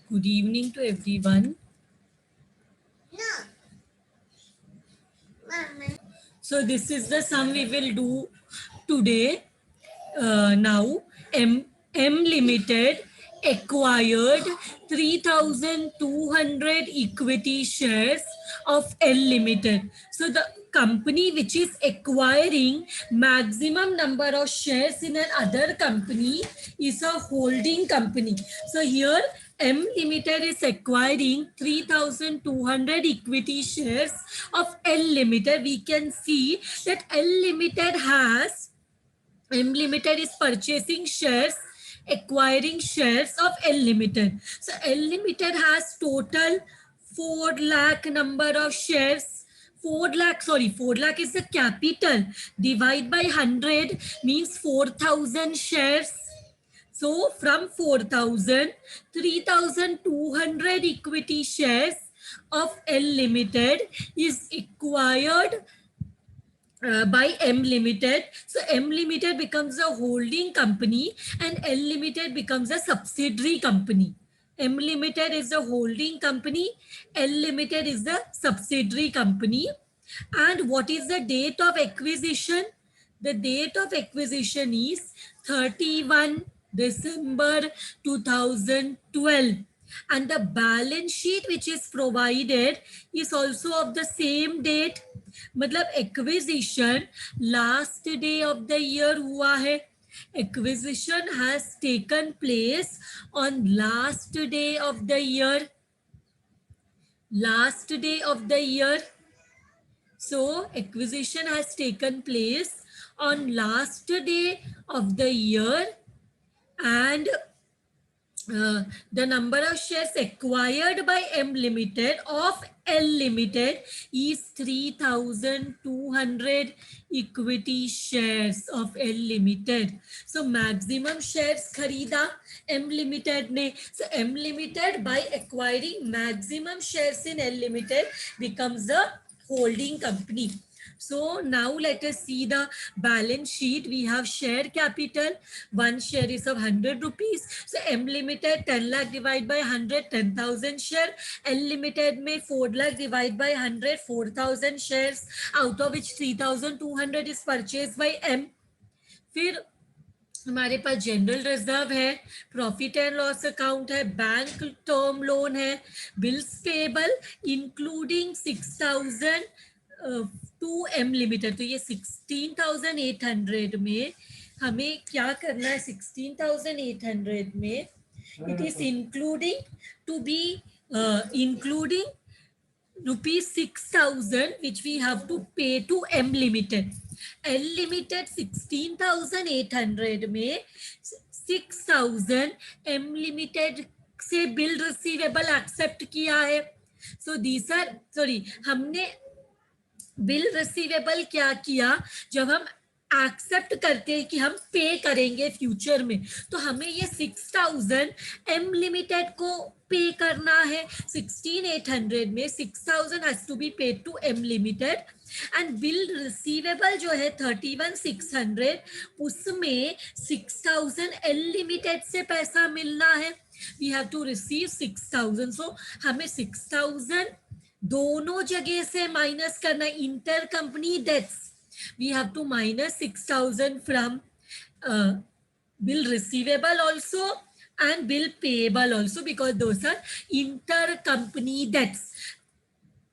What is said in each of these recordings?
Good evening to everyone. So this is the sum we will do today. Now M Limited acquired 3,200 equity shares of L Limited. So the company which is acquiring maximum number of shares in another company is a holding company. So here M Limited is acquiring 3,200 equity shares of L Limited. We can see that L Limited has M Limited is purchasing shares, acquiring shares of L Limited. So L Limited has total 4 lakh number of shares. 4 lakh, sorry, 4 lakh is the capital. Divide by 100 means 4,000 shares. So from 4,000, 3,200 equity shares of L Limited is acquired by M Limited. So M Limited becomes a holding company and L Limited becomes a subsidiary company. M Limited is the holding company, L Limited is the subsidiary company. And what is the date of acquisition? The date of acquisition is 31 December 2012. And the balance sheet which is provided is also of the same date. मतलब acquisition last day of the year हुआ है. Acquisition has taken place on last day of the year. Last day of the year. So acquisition has taken place on last day of the year, and the number of shares acquired by M Limited of L Limited is 3,200 equity shares of L Limited. So maximum shares खरीदा M Limited ने. So M Limited by acquiring maximum shares in L Limited becomes a holding company. So now let us see the balance sheet. We have share capital. One share is of 100 rupees. So M Limited 10 lakh divide by 100, 10,000 share. L Limited में 4 lakh divide by 100, 4,000 shares, out of which 3,200 is purchased by M. फिर हमारे पास general reserve है, profit and loss account है, bank term loan है, bills payable including 6,000 to M limited. तो ये 16,800 में हमें क्या करना है? 16,800 में it is including to be including rupees 6,000 which we have to pay to M Limited. L Limited 16,800 में 6,000 M Limited से बिल रिसीवेबल एक्सेप्ट किया है. सो दीस आर सॉरी हमने बिल रिसीवेबल क्या किया? जब हम एक्सेप्ट करते हैं कि हम पे करेंगे फ्यूचर में, तो हमें ये 6,000 एम लिमिटेड को पे करना है. 16,800 में 6,000 has to be paid to M limited. And bill receivable जो है 31,600, उसमें 6,000 एल लिमिटेड से पैसा मिलना है. We have to receive 6,000. So हमें 6,000 दोनों जगह से माइनस करना. Inter company debts we have to minus 6,000 from bill receivable also and bill payable also, because those are intercompany debts.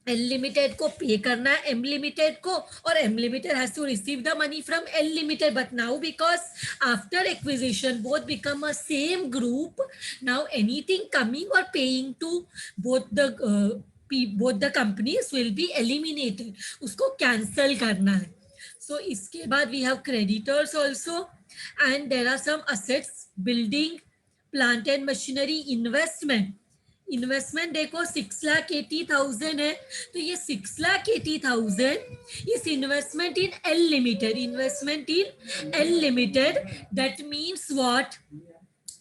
L Limited को पे करना है M Limited को, और M Limited has to receive the money from L Limited. But now because after acquisition both become a same group, now anything coming or paying to both the companies will be eliminated. उसको cancel करना है. So इसके बाद we have creditors also, and there are some assets, building, plant and machinery, investment. Investment देखो 6,80,000 है. तो ये 6,80,000 इस investment in L limited. Investment in L limited that means what?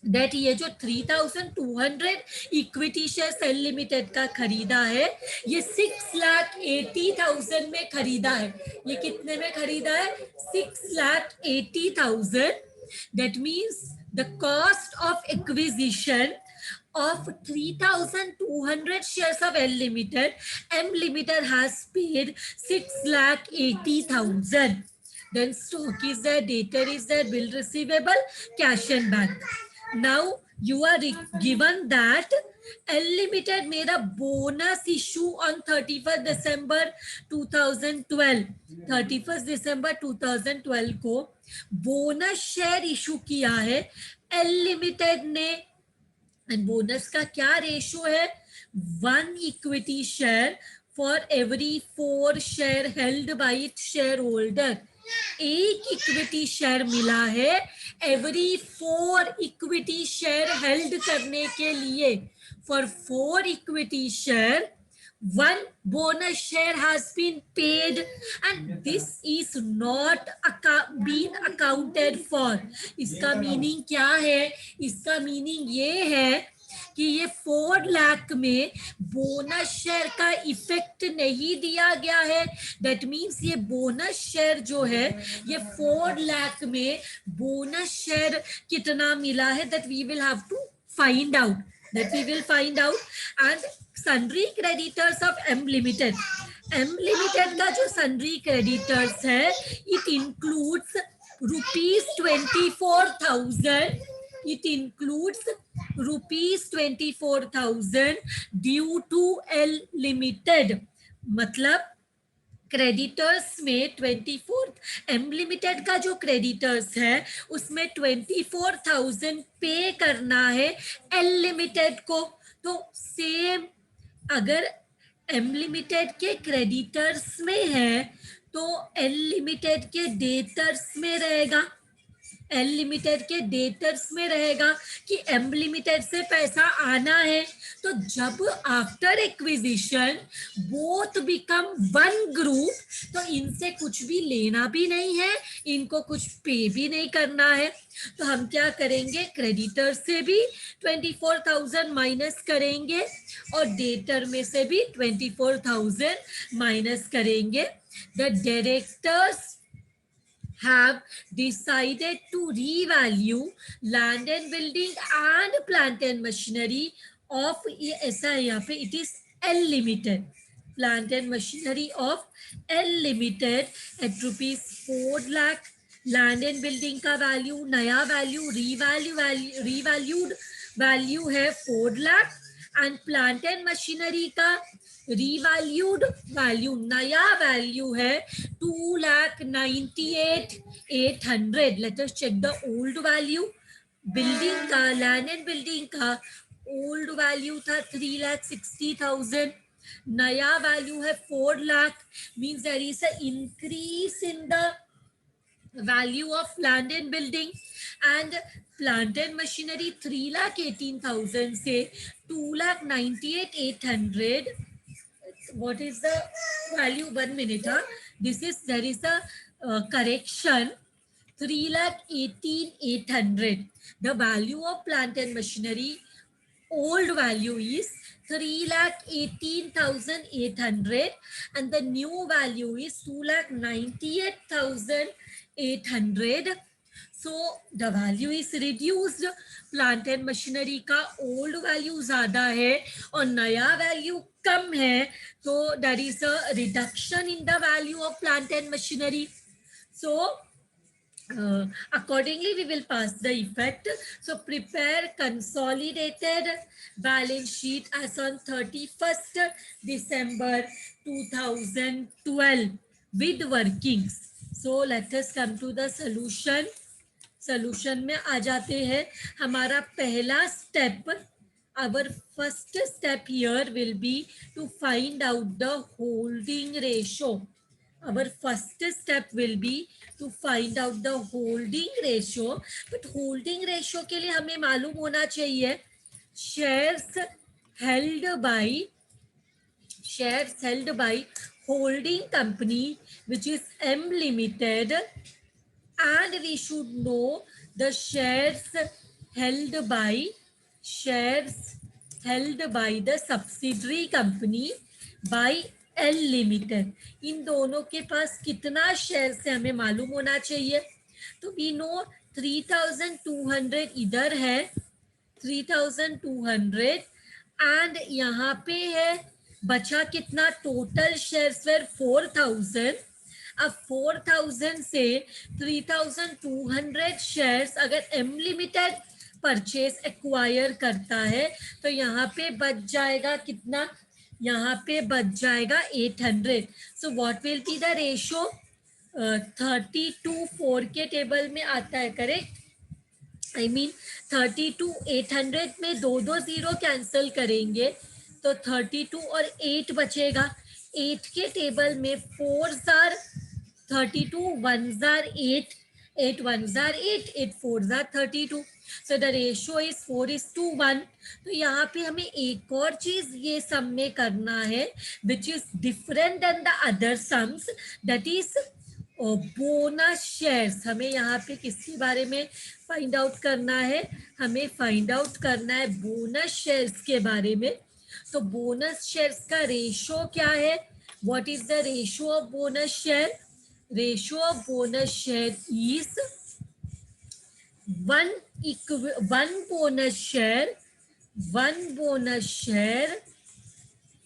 That ये जो 3,200 इक्विटी शेयर एल लिमिटेड का खरीदा है, ये 6,80,000 में खरीदा है. ये कितने में खरीदा है? 6,80,000. That means the cost of acquisition of 3,200 shares of L Limited, M Limited has paid 6,80,000. Then stock is there, debtor is there, bill receivable, cash and bank. Now you are given that L Limited made a bonus issue on 31st December 2012. 31st December 2012 को bonus share issue किया है L limited ने. And bonus का क्या ratio है? 1 equity share for every 4 share held by its share holder. एक equity share मिला है एवरी 4 इक्विटी शेयर हेल्ड करने के लिए. For 4 equity share 1 bonus share has been paid and this is not been accounted for. इसका meaning क्या है? इसका मीनिंग ये है कि ये 4 लाख में बोनस शेयर का इफेक्ट नहीं दिया गया है. दैट मीन्स ये बोनस शेयर जो है ये 4 लाख में बोनस शेयर कितना मिला है that we will have to find out. And sundry creditors of M limited. M limited का जो सन्ड्री क्रेडिटर्स है it includes ₹24,000. It includes ₹24,000 due to L Limited. मतलब क्रेडिटर्स में 24 एम लिमिटेड का जो क्रेडिटर्स है उसमें 24,000 पे करना है एल लिमिटेड को. तो सेम अगर एम लिमिटेड के क्रेडिटर्स में है तो एल लिमिटेड के डेटर्स में रहेगा. एल लिमिटेड के डेटर्स में रहेगा कि एम लिमिटेड से पैसा आना है. तो जब after acquisition both become one group तो इनसे कुछ भी लेना भी नहीं है, इनको कुछ पे भी नहीं करना है. तो हम क्या करेंगे? क्रेडिटर से भी 24,000 माइनस करेंगे और डेटर में से भी 24,000 माइनस करेंगे. The directors have decided to revalue land and building and plant and machinery of ऐसा है यहाँ पे it is L Limited. Plant and machinery of L Limited at ₹4 lakh. land and building का value, नया value, revalued value है 4 lakh. And plant and machinery का revalued value, नया value है 2,98,800. Let us check the old value. Building का, land and building का old value था 3,60,000. नया वैल्यू है 4 lakh. Means there is a increase in the value of land and building. and plant and machinery 3,18,000 से 2,98,800. what is the value? 1 minute. there is a correction. 3,18,800. the value of plant and machinery old value is 3,18,800 and the new value is 2,98,800. so the value is reduced. plant and machinery का old value ज़्यादा है और नया value कम है, तो there is a reduction in the value of plant and machinery. so accordingly we will pass the effect. so prepare consolidated balance sheet as on 31st December 2012 with workings. so let us come to the solution. solution में आ जाते हैं. हमारा पहला step, our first step here will be to find out the holding ratio. our first step will be to find out the holding ratio. but holding ratio के लिए हमें मालूम होना चाहिए shares held by holding company which is M Limited, and we should know the shares held by the subsidiary company by L Limited. इन दोनों के पास कितना शेयर है हमें मालूम होना चाहिए. तो वी नो 3,200 इधर है, 3200 एंड यहाँ पे है बचा कितना, टोटल शेयर्स वेर 4000। अब 4000 से 3200 शेयर्स अगर एम लिमिटेड परचेज एक्वायर करता है तो यहाँ पे बच जाएगा कितना, यहाँ पे बच जाएगा 800। So what will be the ratio, 32 के टेबल में आता है, करेक्ट। आई मीन 32 800 में दो दो जीरो कैंसिल करेंगे तो 32 और 8 बचेगा। 8 के टेबल में 4 jar 32, 1 jar 8, 8 1 jar 8, 8 4 jar 32। So the ratio is 4:1। तो यहाँ पे हमें एक और चीज ये सम में करना है which is different than the other sums, that is bonus shares. हमें यहाँ पे किसके बारे में फाइंड आउट करना है, हमें फाइंड आउट करना है बोनस शेयर्स के बारे में। तो बोनस शेयर्स का रेशो क्या है, what is the ratio of bonus share, ratio of bonus share is one bonus share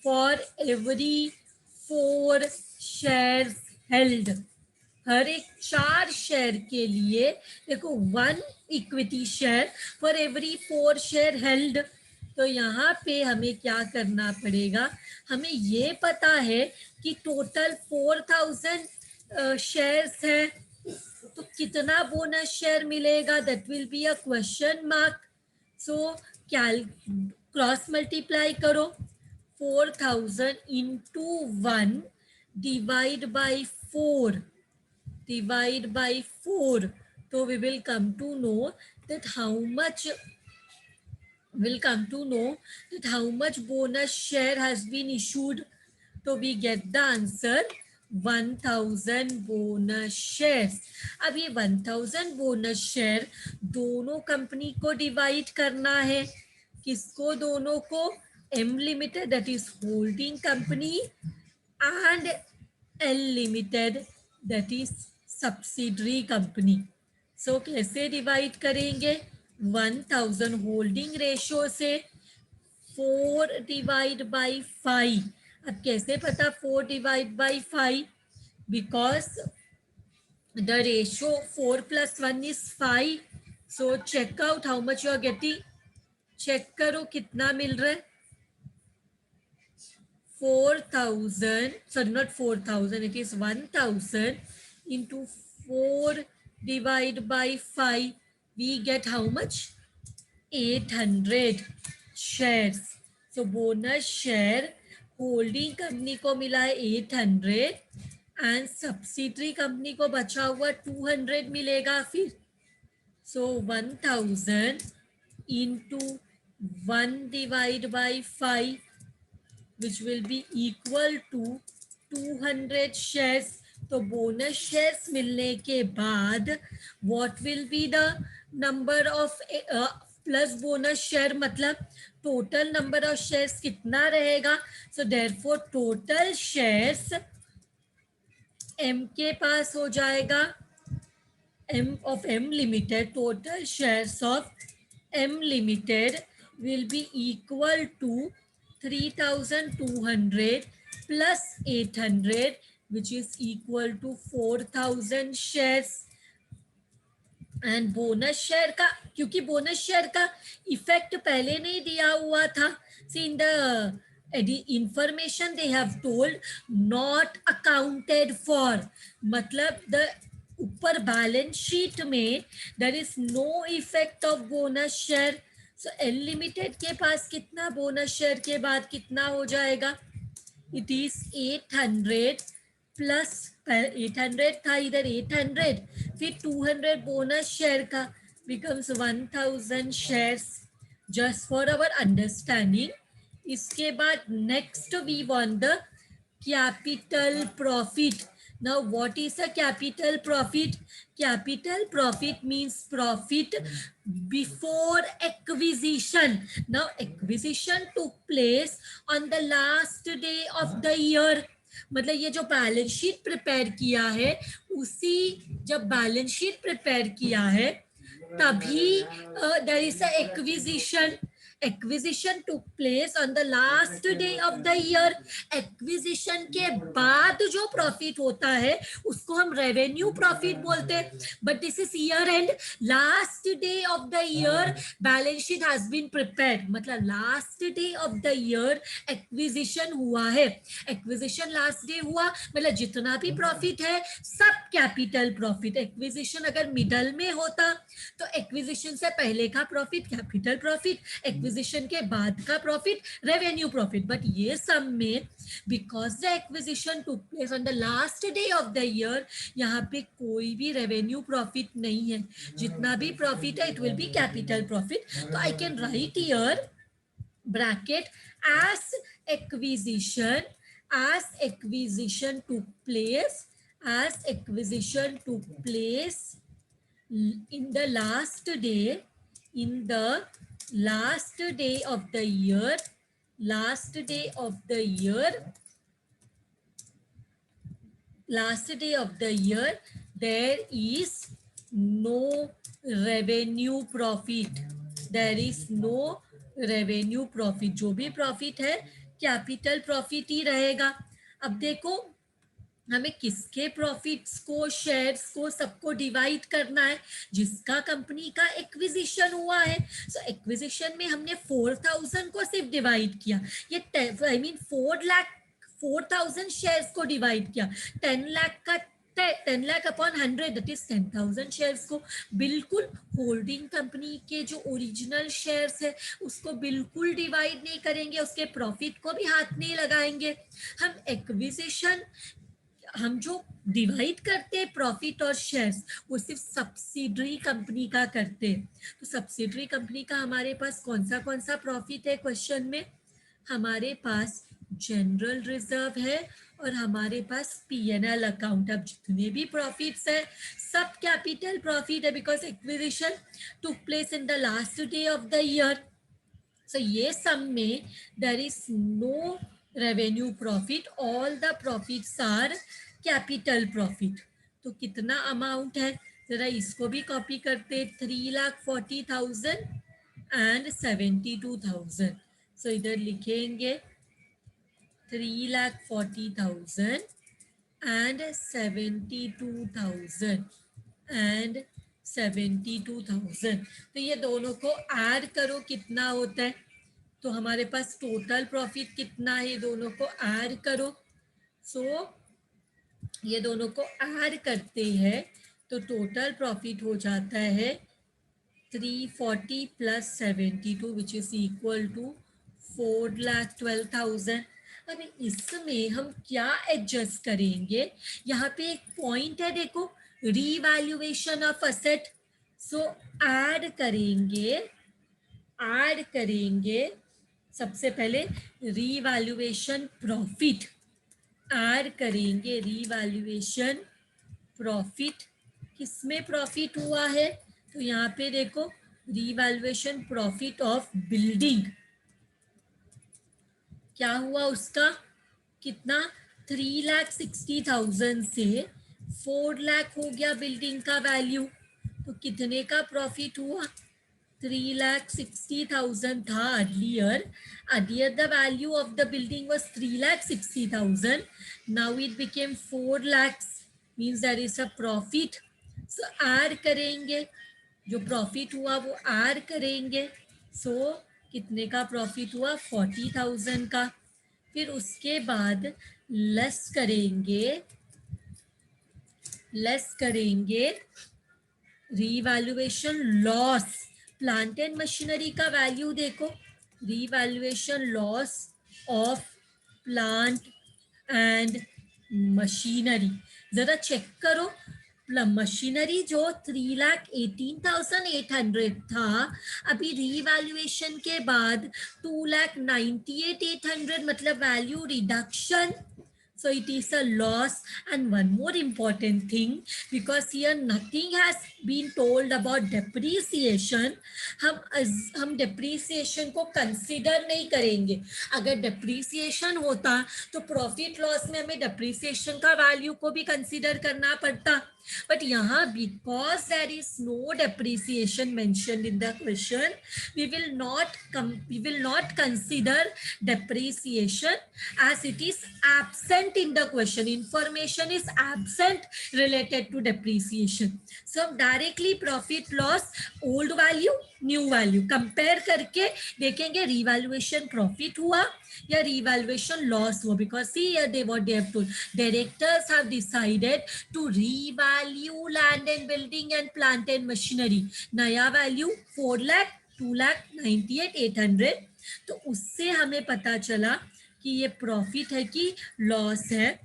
for every 4 shares held। हर एक 4 शेयर के लिए देखो 1 equity share for every 4 share held. तो यहाँ पे हमें क्या करना पड़ेगा, हमें ये पता है कि टोटल 4000 शेयर्स है, तो कितना बोनस शेयर मिलेगा, that will be a question mark. So cross multiply करो, 4000 इंटू 1 डिवाइड बाई 4 तो we will come to know that how much bonus share has been issued। तो we get the answer 1000 bonus shares. अब ये 1000 bonus share दोनों company को divide करना है, किसको, दोनों को, M limited that is holding company and L limited that is subsidiary company. So कैसे डिवाइड करेंगे, 1000 होल्डिंग रेशो से 4 डिवाइड बाई 5। अब कैसे पता 4 divide by 5, because the ratio 4 + 1 is 5। So check out how much you are getting, check करो कितना मिल रहा है, 4000, sorry not 4000, it is 1000 into 4 divided by 5, we get how much, 800 shares। so bonus share holding company को मिला है 800 and subsidiary company को बचा हुआ 200 मिलेगा फिर। सो 1000 into 1 divided by 5 which will be equal to 200 shares। तो बोनस शेयर्स मिलने के बाद what will be the number of plus bonus share, मतलब टोटल नंबर ऑफ शेयर्स कितना रहेगा। So therefore total shares M के पास हो जाएगा, M of M limited, total shares of M limited will be equal to 3200 plus 800 which is equal to 4000 shares। And bonus share का, क्योंकि bonus share का effect पहले नहीं दिया हुआ था, see in the information they have told not accounted for, मतलब the ऊपर बैलेंस शीट में there is no effect of bonus share. So L limited के पास कितना बोनस शेयर के बाद कितना हो जाएगा, इट इज 800 प्लस 800 था इधर 800 फिर 200 बोनस शेयर का becomes 1000 shares, just for our understanding. इसके बाद next we want the capital profit. Now what is a capital profit? Capital profit means profit before acquisition. Now acquisition took place on the last day of the year। मतलब ये जो balance sheet prepare किया है उसी, जब balance sheet prepare किया है तभी there is a acquisition took place on the last day of the year. Acquisition के बाद जो प्रॉफिट होता है उसको हम रेवेन्यू प्रॉफिट बोलते हैं. But this is year end, last day of the year balance sheet has been prepared. मतलब last day of the year acquisition हुआ है. एक्विजिशन लास्ट डे हुआ मतलब जितना भी प्रॉफिट है सब कैपिटल प्रॉफिट. एक्विजिशन अगर मिडल में होता तो एक्विजिशन से पहले का प्रॉफिट कैपिटल प्रॉफिट, एक्विजिशन के बाद का प्रॉफिट रेवेन्यू प्रॉफिट. बट ये सब में because the acquisition took place on the last day of the year, यहाँ पे कोई भी रेवेन्यू प्रॉफिट नहीं है. जितना भी प्रॉफिट है it will be capital profit. तो I can write here bracket as acquisition took place in the last day of the year, there is no revenue profit. जो भी प्रॉफिट है कैपिटल प्रॉफिट ही रहेगा. अब देखो हमें किसके प्रॉफिट्स को, शेयर्स को, सबको डिवाइड करना है जिसका कंपनी का एक्विजिशन हुआ है. सो एक्विजिशन में हमने 4000 को सिर्फ डिवाइड किया. ये 4,00,000 शेयर्स को डिवाइड किया. 10 lakh upon 100 that is 10,000 shares को. बिल्कुल होल्डिंग कंपनी के जो ओरिजिनल शेयर्स है उसको बिल्कुल डिवाइड नहीं करेंगे, उसके प्रॉफिट को भी हाथ नहीं लगाएंगे. हम जो डिवाइड करते हैं प्रॉफिट और शेयर्स वो सिर्फ सब्सिडरी कंपनी का करते हैं. तो सब्सिडरी कंपनी का हमारे पास कौन सा प्रॉफिट है क्वेश्चन में? हमारे पास जनरल रिजर्व है और हमारे पास P&L अकाउंट. अब जितने भी प्रॉफिट्स है सब कैपिटल प्रॉफिट है because acquisition took place in the last day of the year. So ये सम में there is no revenue profit, all the profits are capital profit. तो कितना अमाउंट है जरा इसको भी कॉपी करते. 3,40,000 एंड 72,000. सो इधर लिखेंगे 3,40,000 and 72,000. तो ये दोनों को ऐड करो कितना होता है. तो हमारे पास टोटल प्रॉफिट कितना है, ये दोनों को ऐड करो. सो ये दोनों को ऐड करते हैं तो टोटल प्रॉफिट हो जाता है 340 plus 72 which is equal to 4,12,000. अब इसमें हम क्या एडजस्ट करेंगे? यहाँ पे एक पॉइंट है देखो, revaluation of asset. So add करेंगे सबसे पहले रीवैल्यूएशन प्रॉफिट. ऐड करेंगे रीवैल्यूएशन प्रॉफिट. किसमें प्रॉफिट हुआ है? तो यहाँ पे देखो रीवैल्यूएशन प्रॉफिट ऑफ बिल्डिंग. क्या हुआ उसका? कितना? 3,60,000 से 4 लाख हो गया बिल्डिंग का वैल्यू. तो कितने का प्रॉफिट हुआ? 3,60,000 था earlier the value of the building was 3,60,000. Now it became 4 lakhs, means there is a profit. So add करेंगे, जो प्रॉफिट हुआ वो ऐड करेंगे. सो कितने का प्रॉफिट हुआ? 40,000 का. फिर उसके बाद लेस करेंगे revaluation loss. Plant and machinery का वैल्यू देखो, revaluation loss of plant and machinery. जरा चेक करो, मशीनरी जो 3,18,800 था, अभी रीवैल्यूएशन के बाद 2,98,800 मतलब value reduction. So it is a loss. And one more important thing, because here nothing has been told about depreciation, हम depreciation को consider नहीं करेंगे. अगर depreciation होता तो profit loss में हमें depreciation का value को भी consider करना पड़ता. बट यहाँ because there is no depreciation mentioned in the question, we will not consider depreciation as it is absent in the question. Information is absent related to depreciation. So directly profit loss, old value new value compare करके देखेंगे revaluation profit हुआ या revaluation loss हुआ, because see they what they have told, directors have decided to revalue land and building and plant and machinery, नया value 4 lakh 2 lakh 98,800। तो उससे हमें पता चला कि ये प्रॉफिट है कि लॉस है।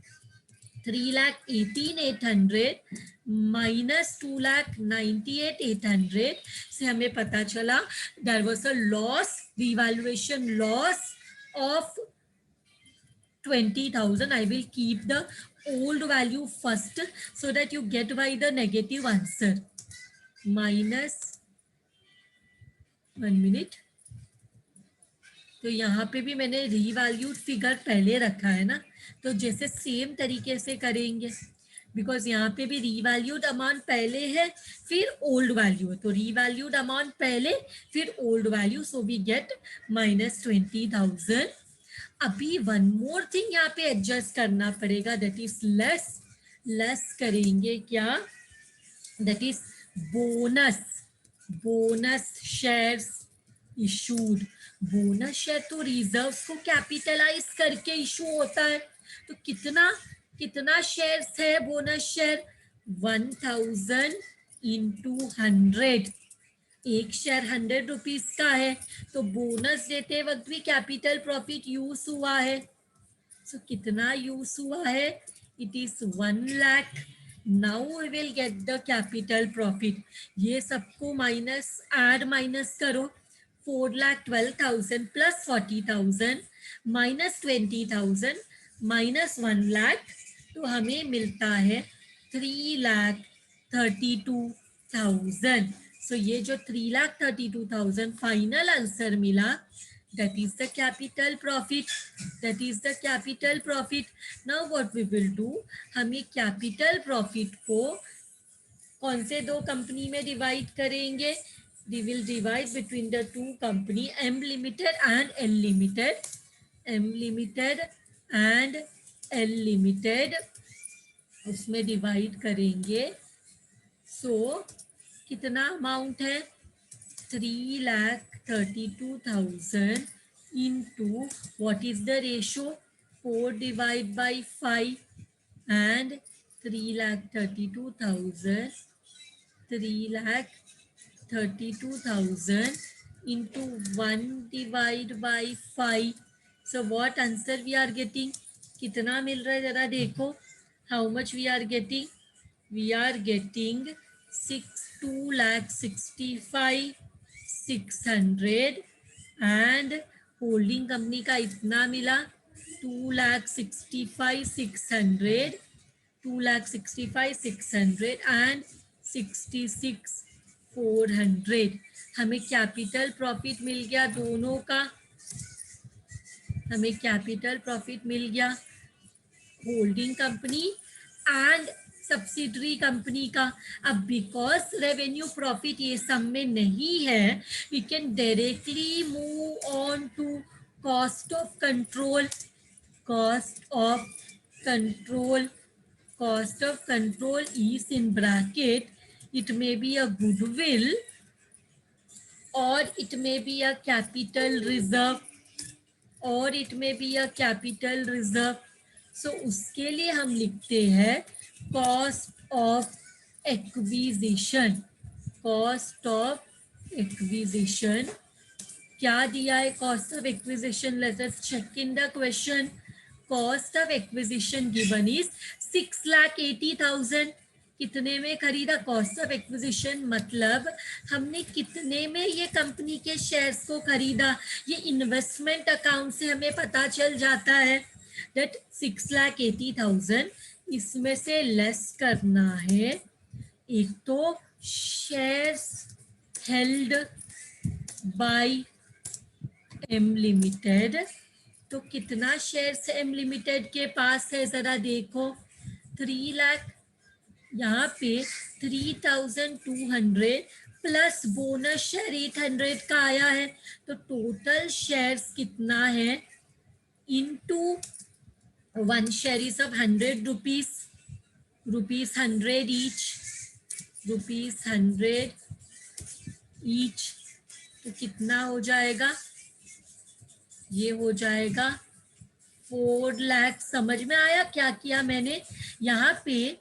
3,18,800 माइनस 2,98,800 से हमें पता चला there was a loss, revaluation loss of 20,000. I will keep the old value first so that you get by the negative answer. Minus 1 minute. तो यहाँ पे भी मैंने रीवैल्यूड फिगर पहले रखा है ना, तो जैसे सेम तरीके से करेंगे, बिकॉज यहाँ पे भी रीवैल्यूड अमाउंट पहले है फिर ओल्ड वैल्यू है, तो रीवैल्यूड अमाउंट पहले फिर old value, so we get minus 20,000। अभी वन मोर थिंग यहाँ पे एडजस्ट करना पड़ेगा, दैट इज लेस करेंगे क्या, that is bonus shares issued. Bonus share तो रिजर्व को कैपिटलाइज करके इशू होता है, तो कितना शेयर्स है बोनस शेयर, 1,000 इंटू 100, एक शेयर 100 रुपीज का है, तो बोनस देते वक्त भी कैपिटल प्रॉफिट यूज हुआ है। सो कितना यूज हुआ है, it is 1 lakh. Now we will get the capital profit. ये सबको माइनस करो, 4,12,000 प्लस 40,000 माइनस 20,000 माइनस 1 लाख, तो हमें मिलता है 3,32,000। सो ये जो 3,32,000 फाइनल आंसर मिला, that is the capital profit. Now what we will do, हमें कैपिटल प्रॉफिट को कौन से दो कंपनी में डिवाइड करेंगे, we will divide between the two company, M Limited and L Limited, उसमें डिवाइड करेंगे। सो कितना अमाउंट है, 3,32,000 into what is the ratio, 4 divided by 5 and 3,32,000 into 1 divided by 5. So what answer we are getting, कितना मिल रहा है जरा देखो, how much we are getting, we are getting 2,65,600 and holding company का इतना मिला 2,65,600 and 66,400। हमें कैपिटल प्रॉफिट मिल गया दोनों का, हमें कैपिटल प्रॉफिट मिल गया holding company and subsidiary company का। अब बिकॉज रेवेन्यू प्रॉफिट ये सब में नहीं है, we can directly move on to cost of control. Cost of control is in bracket, it may be a goodwill और it may be a capital reserve, so उसके लिए हम लिखते हैं कॉस्ट ऑफ एक्विजिशन। क्या दिया है cost of acquisition, let us check in the question. Cost of acquisition given is 6,80,000। कितने में खरीदा, कॉस्ट ऑफ एक्विजिशन मतलब हमने कितने में ये कंपनी के शेयर्स को खरीदा, ये इन्वेस्टमेंट अकाउंट से हमें पता चल जाता है दैट 6,80,000। इसमें से लेस करना है, एक तो shares held by M limited, तो कितना शेयर्स एम लिमिटेड के पास है जरा देखो, 3 लाख यहाँ पे 3,200 प्लस बोनस शेयर 800 का आया है, तो टोटल शेयर्स कितना है into one share is of 100 rupees, rupees 100 each, rupees 100 each, तो कितना हो जाएगा, ये हो जाएगा 4 लाख। समझ में आया क्या किया मैंने? यहाँ पे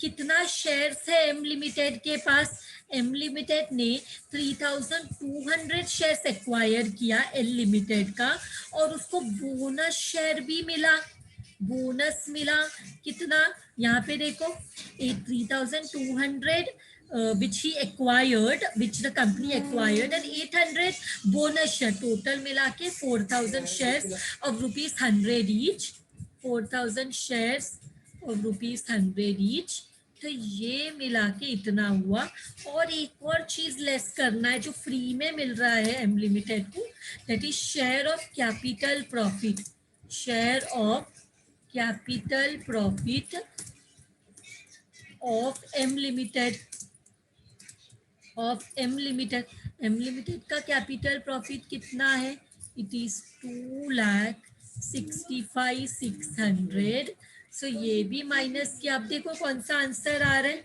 कितना शेयर्स है एम लिमिटेड के पास? एम लिमिटेड ने 3,200 शेयर्स एक्वायर किया एल लिमिटेड का, और उसको बोनस शेयर भी मिला, बोनस मिला कितना, यहाँ पे देखो 3,200 which he acquired, which the company acquired, and 800 bonus share, total मिला के 4,000 shares of rupees 100 each, 4,000 shares of rupees 100 each, तो ये मिला के इतना हुआ। और एक और चीज लेस करना है जो फ्री में मिल रहा है एम लिमिटेड को, that is share of capital profit, share of capital profit of M limited, of M limited. M limited का कैपिटल प्रॉफिट कितना है? It is 2,65,600। सो ये भी माइनस किया। अब देखो कौन सा आंसर आ रहा है,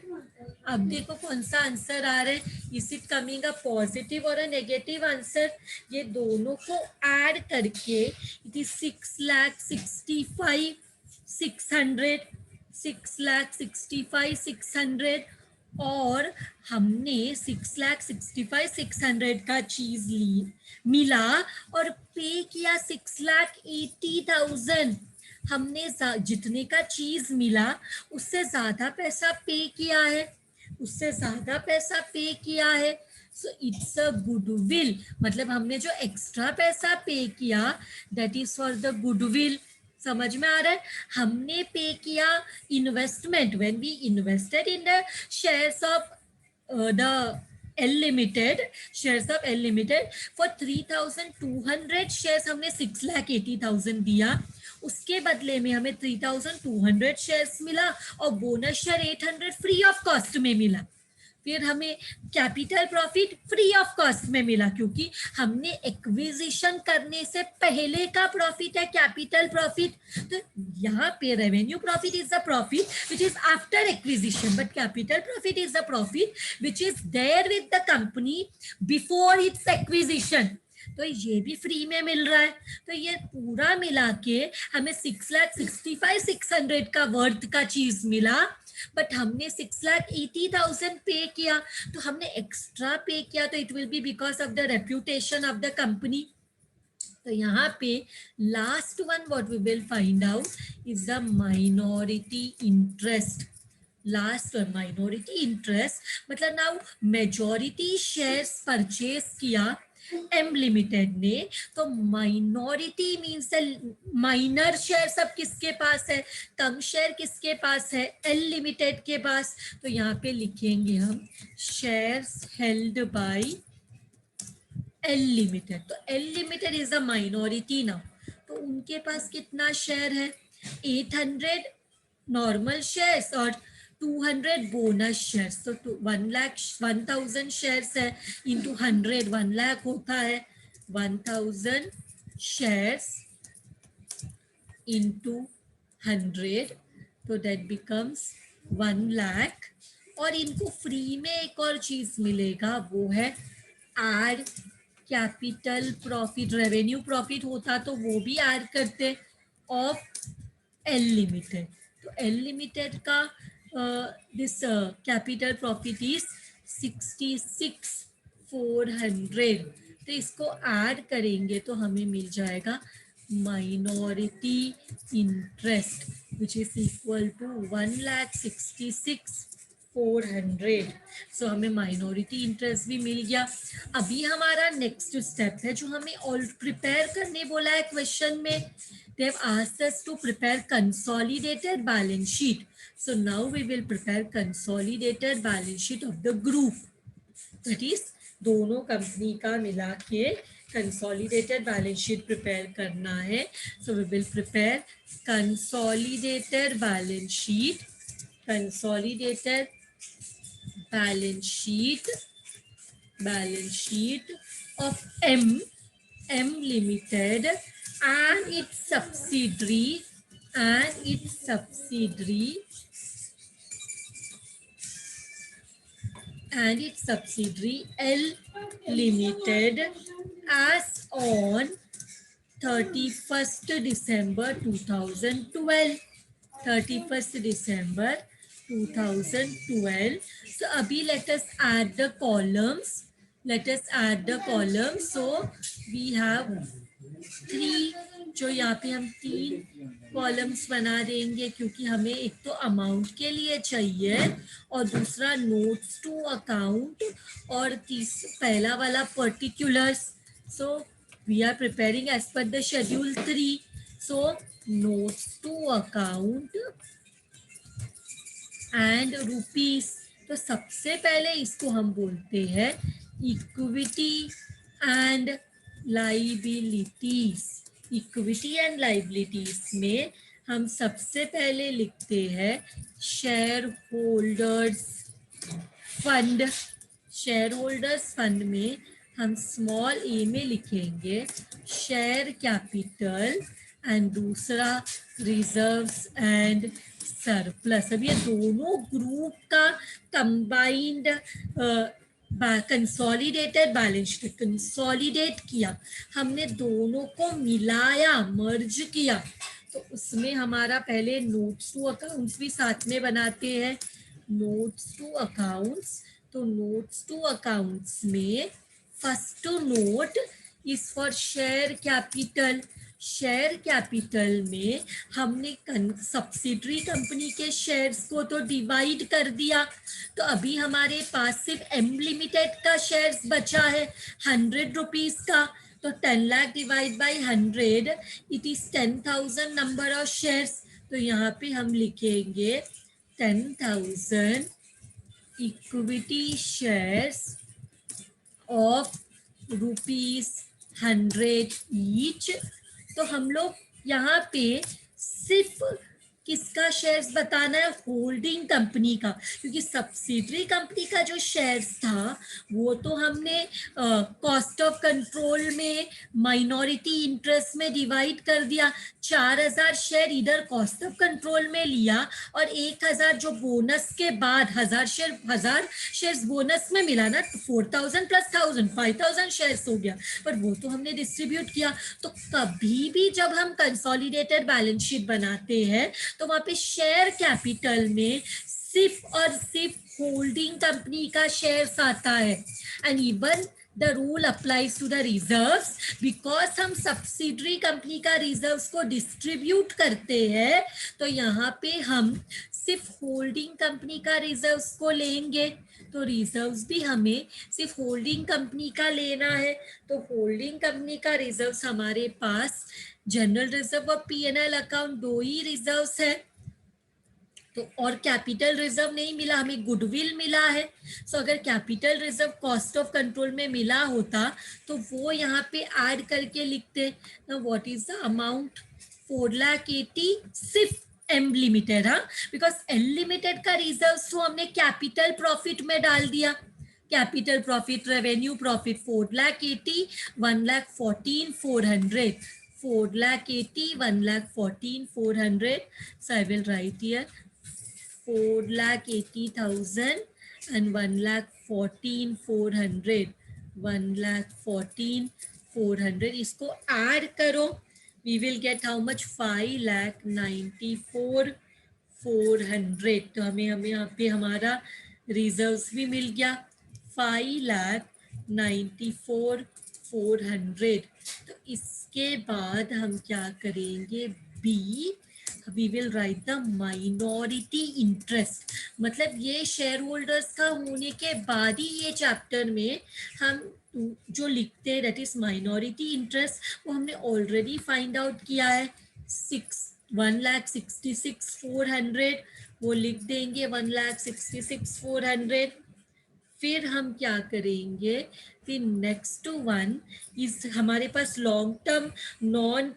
अब देखो कौन सा आंसर आ रहा है, is it coming a positive और अ नेगेटिव आंसर? ये दोनों को ऐड करके इट इज 6,65,600, 6,65,600, और हमने 6,65,600 का चीज ली मिला और पे किया 6,80,000। हमने जितने का चीज मिला उससे ज्यादा पैसा पे किया है, उससे ज्यादा पैसा पे किया है। सो इट्स अ गुडविल, मतलब हमने जो एक्स्ट्रा पैसा पे किया that is for the goodwill. समझ में आ रहा है? हमने पे किया investment, when we invested in the shares of the L limited, shares of L limited for 3,200 shares हमने 6,80,000 दिया, उसके बदले में हमें 3,200 शेयर्स मिला और bonus share 800 free of cost में मिला। फिर हमें capital profit free of cost में मिला, क्योंकि हमने एक्विजिशन करने से पहले का प्रॉफिट है कैपिटल प्रॉफिट। तो यहाँ पे revenue profit is the profit which is after acquisition, but capital profit is the profit which is there with the company before its acquisition. तो ये भी फ्री में मिल रहा है। तो ये पूरा मिला के हमें 6,65,600 का वर्थ का चीज मिला, बट हमने 6,80,000 पे किया, तो हमने एक्स्ट्रा पे किया, तो it will be because of the reputation of the company. तो यहाँ पे last one what we will find out is the minority interest. Last one minority interest, मतलब नाउ मेजॉरिटी शेयर्स परचेज किया M limited ने, तो minority means minor share सब किसके पास है, कम शेयर किसके पास है, एल लिमिटेड के पास। तो यहाँ पे लिखेंगे हम shares held by L limited. तो L limited is a minority now, तो उनके पास कितना शेयर है, 800 नॉर्मल शेयर्स और 200 बोनस शेयर्स। तो 1,00,000 शेयर्स है इंटू 100, 1 लाख होता है, 1,000 शेयर्स इंटू 100, तो दैट बिकम्स 1 लाख। और इनको फ्री में एक और चीज मिलेगा, वो है add capital profit. Revenue profit होता तो वो भी ऐड करते ऑफ एल लिमिटेड। तो एल लिमिटेड का दिस कैपिटल प्रॉफिट इज 66,400। तो इसको ऐड करेंगे तो हमें मिल जाएगा minority interest which is equal to 1,66,400। So हमें माइनॉरिटी इंटरेस्ट भी मिल गया। अभी हमारा नेक्स्ट स्टेप है जो हमें ऑल प्रिपेयर करने बोला है क्वेश्चन में। They have asked us to prepare consolidated balance sheet. So now we will prepare consolidated balance sheet of the group. That is दोनों कंपनी का मिला के consolidated balance sheet prepare करना है. So we will prepare consolidated balance sheet consolidated balance sheet of M Limited and its subsidiary L Limited as on 31st December 2012. 31st December 2012. So abhi let us add the columns. So we have 3, जो यहाँ पे हम 3 columns बना देंगे क्योंकि हमें एक तो अमाउंट के लिए चाहिए और दूसरा नोट्स टू अकाउंट और पहला वाला particulars. So we are preparing as per the schedule 3. So notes to account and rupees. तो सबसे पहले इसको हम बोलते हैं equity and liabilities. Equity and liabilities में हम सबसे पहले लिखते हैं share holders fund. Share holders fund में हम स्मॉल ए में लिखेंगे शेयर कैपिटल एंड दूसरा रिजर्व्स एंड सरप्लस. अब ये दोनों ग्रुप का combined consolidated balance sheet consolidate किया, हमने दोनों को मिलाया, मर्ज किया. तो उसमें हमारा पहले नोट्स टू अकाउंट्स भी साथ में बनाते हैं. नोट्स टू अकाउंट्स, तो नोट्स टू अकाउंट्स में first note is for share capital. Share capital में हमने सब्सिडरी कंपनी के शेयर्स को तो डिवाइड कर दिया. तो अभी हमारे पास सिर्फ एम लिमिटेड का शेयर्स बचा है 100 रुपीज का. तो 10 lakh divide by 100 it is 10,000 number of shares. तो यहाँ पे हम लिखेंगे 10,000 इक्विटी शेयर्स ऑफ ₹100 ईच. तो हम लोग यहाँ पे सिर्फ किसका शेयर्स बताना है, होल्डिंग कंपनी का, क्योंकि सब्सिडरी कंपनी का जो शेयर्स था वो तो हमने कॉस्ट ऑफ कंट्रोल में माइनॉरिटी इंटरेस्ट में डिवाइड कर दिया. 4,000 शेयर इधर कॉस्ट ऑफ कंट्रोल में लिया और 1,000 जो बोनस के बाद 1,000 शेयर्स बोनस में मिला ना, 4,000 प्लस 1,000 5,000 शेयर्स हो गया, पर वो तो हमने डिस्ट्रीब्यूट किया. तो कभी भी जब हम कंसोलिडेटेड बैलेंस शीट बनाते हैं तो वहां पे शेयर कैपिटल में सिर्फ और सिर्फ होल्डिंग कंपनी का शेयर्स आता है. And even the rule applies to the reserves, because हम सब्सिडरी कंपनी का रिजर्व्स को डिस्ट्रीब्यूट करते हैं. तो यहाँ पे हम सिर्फ होल्डिंग कंपनी का रिजर्व्स को लेंगे. तो रिजर्व्स भी हमें सिर्फ होल्डिंग कंपनी का लेना है. तो होल्डिंग कंपनी का रिजर्व्स हमारे पास जनरल रिजर्व और पीएनएल अकाउंट 2 ही रिजर्व्स है. तो और कैपिटल रिजर्व नहीं मिला, हमें गुडविल मिला है. सो अगर capital reserve cost of control में मिला होता तो वो यहाँ पे ऐड करके लिखते. व्हाट इज द अमाउंट, 4,80,000 सिर्फ एम लिमिटेड. हाँ, बिकॉज एल लिमिटेड का रिजर्व तो हमने कैपिटल प्रॉफिट में डाल दिया. Capital profit, revenue profit 4,80,000, 1,14,400. 4,80,000, 1,14,400. So I will write here 4,80,000 and 1,14,400. 1,14,400. इसको ऐड करो, we will get how much, 5,94,400. तो हमें यहाँ पे हमारा रिजर्व्स भी मिल गया 5,94,400. तो इसके बाद हम क्या करेंगे, B, we will write the minority interest. मतलब ये शेयर होल्डर्स का होने के बाद ही ये चैप्टर में हम जो लिखते हैं दैट इज माइनॉरिटी इंटरेस्ट, वो हमने ऑलरेडी फाइंड आउट किया है. 1,66,400 वो लिख देंगे, 1,66,400. फिर हम क्या करेंगे, फिर नेक्स्ट वन इस हमारे पास long term non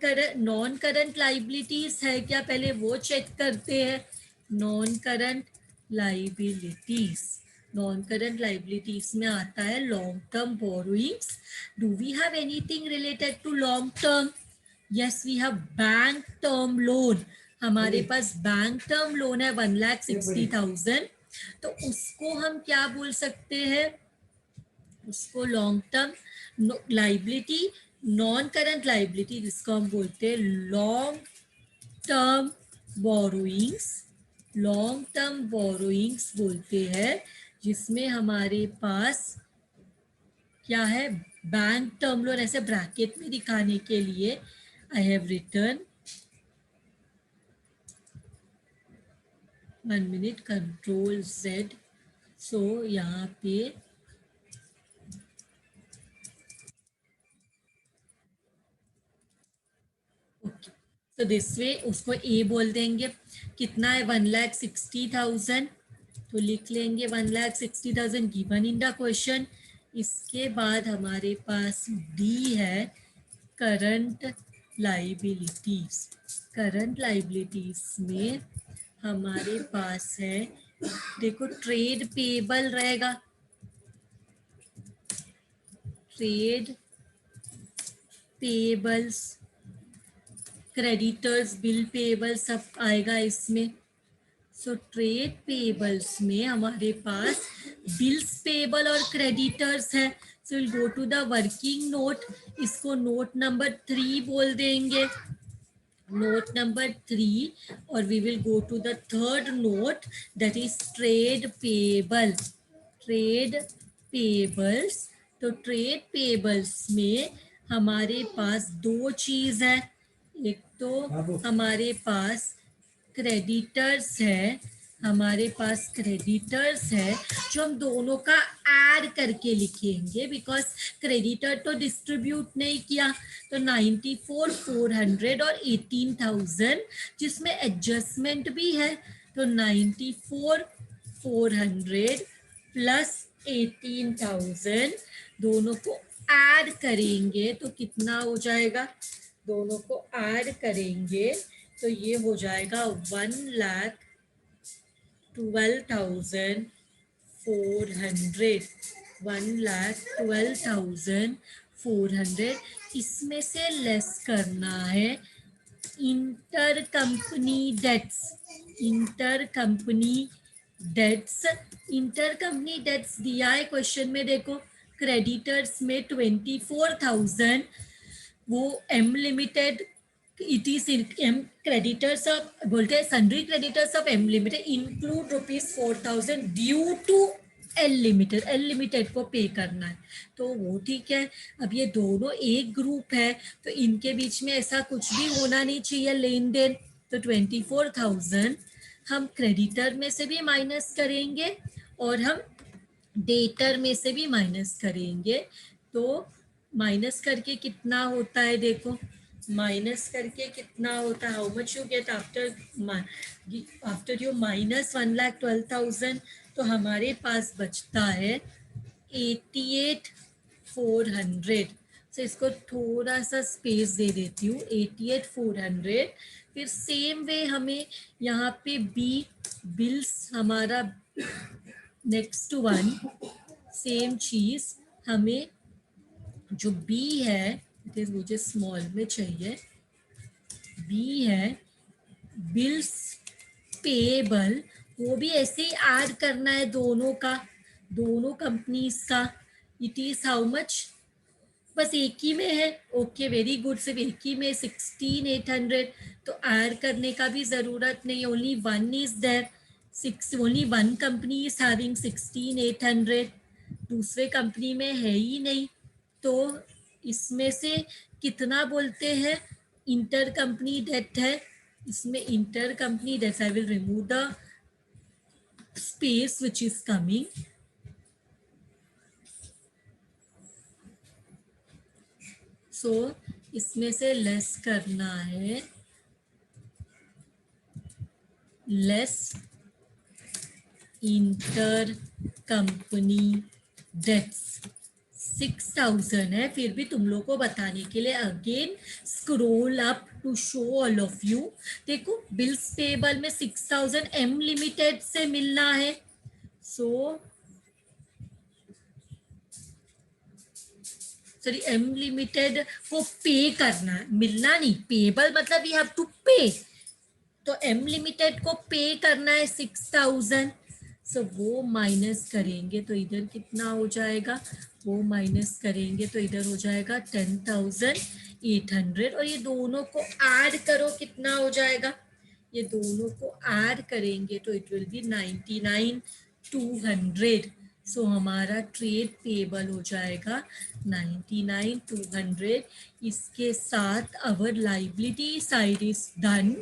current liabilities है क्या, पहले वो चेक करते हैं. Non current liabilities, non current liabilities में आता है long term borrowings. Do we have anything related to long term? Yes, we have bank term loan. हमारे पास बैंक टर्म लोन है 1,60,000. तो उसको हम क्या बोल सकते हैं? उसको long term liability, non current liability, जिसको हम बोलते हैं long term borrowings. Long term borrowings बोलते हैं जिसमें हमारे पास क्या है? Bank term loan. ऐसे ब्रैकेट में दिखाने के लिए I have return, 1 minute, control Z. सो यहाँ पे ओके, तो दिस वे उसको ए बोल देंगे. कितना है? 1,60,000. तो लिख लेंगे 1,60,000 गिवन इन द क्वेश्चन. इसके बाद हमारे पास डी है करंट लाइबिलिटीज. करंट लाइबिलिटीज में हमारे पास है, देखो, ट्रेड पेबल रहेगा, trade payables, creditors, bill payable सब आएगा इसमें. सो ट्रेड पेबल्स में हमारे पास बिल्स पेबल और क्रेडिटर्स है. So will go to the working note. इसको नोट नंबर 3 बोल देंगे, नोट नंबर 3. और we will go to the third note, that is trade payable. Trade payables. तो ट्रेड पेबल्स में हमारे पास दो चीज है. एक तो हमारे पास क्रेडिटर्स है, हमारे पास क्रेडिटर्स है जो हम दोनों का ऐड करके लिखेंगे, बिकॉज क्रेडिटर तो डिस्ट्रीब्यूट नहीं किया. तो 94,400 और 18,000 जिसमें एडजस्टमेंट भी है. तो 94,400 प्लस 18,000 दोनों को ऐड करेंगे तो कितना हो जाएगा? दोनों को ऐड करेंगे तो ये हो जाएगा 1,12,400. 1,12,400. इसमें से लेस करना है inter company debts. Inter company debts, inter company debts दिया है क्वेश्चन में. देखो, क्रेडिटर्स में 24,000 वो M Limited, it is M creditors of, बोलते हैं sundry creditors of M Limited include ₹4,000 due to L Limited. L Limited को पे करना है तो वो ठीक है. अब ये दोनों एक ग्रुप है तो इनके बीच में ऐसा कुछ भी होना नहीं चाहिए लेन देन. तो 24,000 हम क्रेडिटर में से भी माइनस करेंगे और हम डेटर में से भी माइनस करेंगे. तो माइनस करके कितना होता है? देखो, माइनस करके कितना होता है? How much you get after you minus 1,12,000. तो हमारे पास बचता है 88,400. तो इसको थोड़ा सा स्पेस दे देती हूँ, 88,400. फिर सेम वे हमें यहाँ पे बी बिल्स, हमारा नेक्स्ट वन सेम चीज, हमें जो बी है, मुझे स्मॉल में चाहिए, बी है बिल्स पेबल. वो भी ऐसे ही ऐड करना है दोनों का, दोनों कंपनीज का. It is how much? बस एक ही में है. Okay, very good. सिर्फ एक ही में 16,800. तो ऐड करने का भी जरूरत नहीं. Only one is there. Only one company is having 16,800. दूसरे कंपनी में है ही नहीं. तो इसमें से कितना बोलते हैं इंटर कंपनी डेट है? इसमें inter company debt, I will remove the space which is coming. So इसमें से लेस करना है, लेस इंटर कंपनी डेट्स. 6,000 है, फिर भी तुम लोग को बताने के लिए again scroll up to show all of you. देखो बिल्स पेबल में 6,000 एम लिमिटेड से मिलना है, सो सॉरी एम लिमिटेड को पे करना है, मिलना नहीं, पेबल मतलब यू हैव टू पे, तो एम लिमिटेड को पे करना है 6,000। सो वो माइनस करेंगे तो इधर कितना हो जाएगा, वो माइनस करेंगे तो इधर हो जाएगा 10,800, और ये दोनों को ऐड करो कितना हो जाएगा, ये दोनों को ऐड करेंगे तो इट विल बी 99,200। सो हमारा ट्रेड पेबल हो जाएगा 99,200। इसके साथ our liability side is done.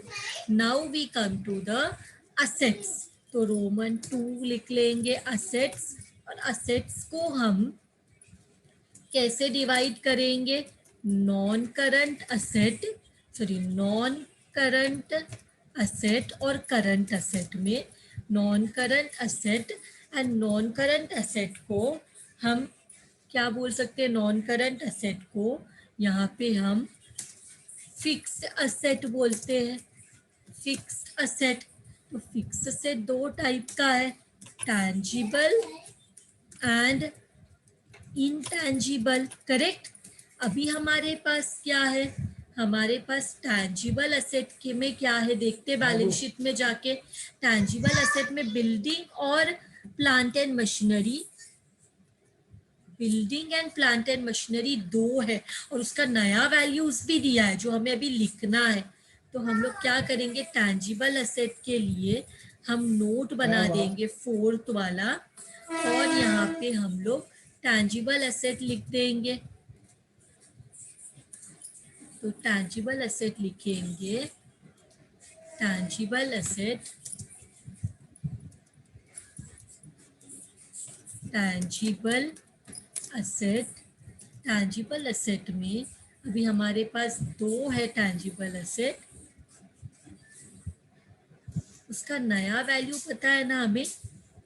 Now we come to the assets, तो रोमन 2 लिख लेंगे असेट्स, और असेट्स को हम कैसे डिवाइड करेंगे, non current asset, sorry non current asset और करंट असेट में। Non current asset and non current asset को हम क्या बोल सकते हैं, नॉन करंट असेट को यहाँ पे हम फिक्स्ड असेट बोलते हैं, फिक्स्ड असेट। तो फिक्स्ड असेट दो टाइप का है, टैंजिबल एंड इंटैंजिबल, करेक्ट। अभी हमारे पास क्या है, हमारे पास टैंजिबल असेट के में क्या है, देखते बैलेंस शीट में जाके। टैंजिबल असेट में बिल्डिंग और plant and machinery, building and plant and machinery दो है, और उसका नया वैल्यूज भी दिया है जो हमें अभी लिखना है। तो हम लोग क्या करेंगे, टैंजिबल असेट के लिए हम नोट बना देंगे 4th वाला, और यहाँ पे हम लोग टैंजिबल एसेट लिख देंगे। तो टैंजिबल एसेट लिखेंगे, tangible asset, tangible asset, tangible asset में अभी हमारे पास दो है टैंजिबल एसेट, उसका नया वैल्यू पता है ना हमें,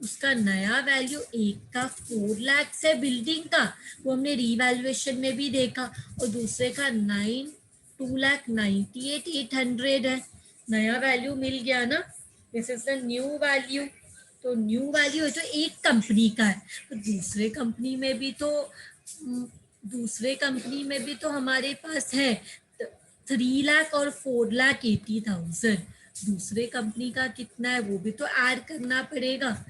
उसका नया वैल्यू एक का 4 लाख है बिल्डिंग का, वो हमने रीवैल्यूएशन में भी देखा, और दूसरे का 2,98,800 है। नया वैल्यू मिल गया ना, this is the new value. तो न्यू वैल्यू है जो एक कंपनी का है, तो दूसरे कंपनी में भी तो हमारे पास है 3 लाख और 4,80,000। दूसरे कंपनी का कितना है वो भी तो ऐड करना पड़ेगा,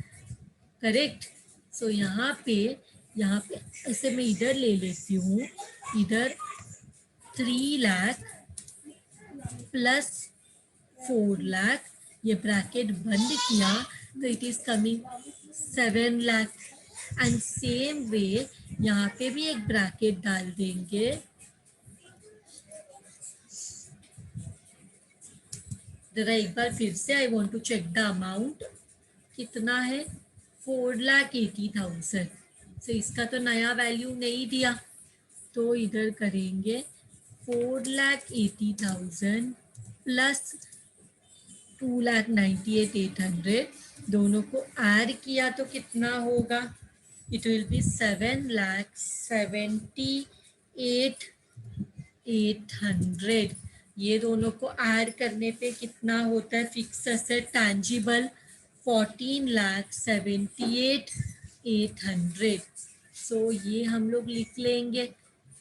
करेक्ट। सो यहाँ पे ऐसे मैं इधर ले लेती हूँ, इधर 3 लाख प्लस 4 लाख, ये ब्रैकेट बंद किया तो it is coming 7 lakh. And same way यहाँ पे भी एक ब्रैकेट डाल देंगे, जरा एक बार फिर से I want to check the amount कितना है, 4,80,000। सो इसका तो नया वैल्यू नहीं दिया, तो इधर करेंगे 4,80,000 प्लस 2,98,800, दोनों को ऐड किया तो कितना होगा, इट विल बी 7,78,800। ये दोनों को ऐड करने पे कितना होता है, फिक्स एसेट टैंजिबल 14,78,800। सो ये हम लोग लिख लेंगे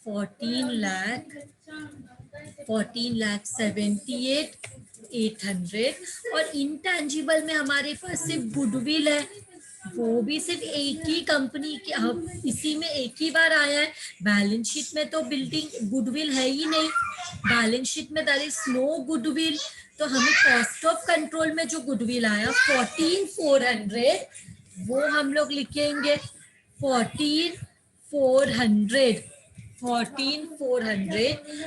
14,78,800। और इंटैंजिबल में हमारे पास सिर्फ गुडविल है, वो भी सिर्फ एक ही कंपनी के, हम इसी में एक ही बार आया है। बैलेंस शीट में तो बिल्डिंग गुडविल है ही नहीं, बैलेंस शीट में देयर इज नो गुडविल। तो हमें कॉस्ट ऑफ कंट्रोल में जो गुडविल आया 14,400, वो हम लोग लिखेंगे 14,400।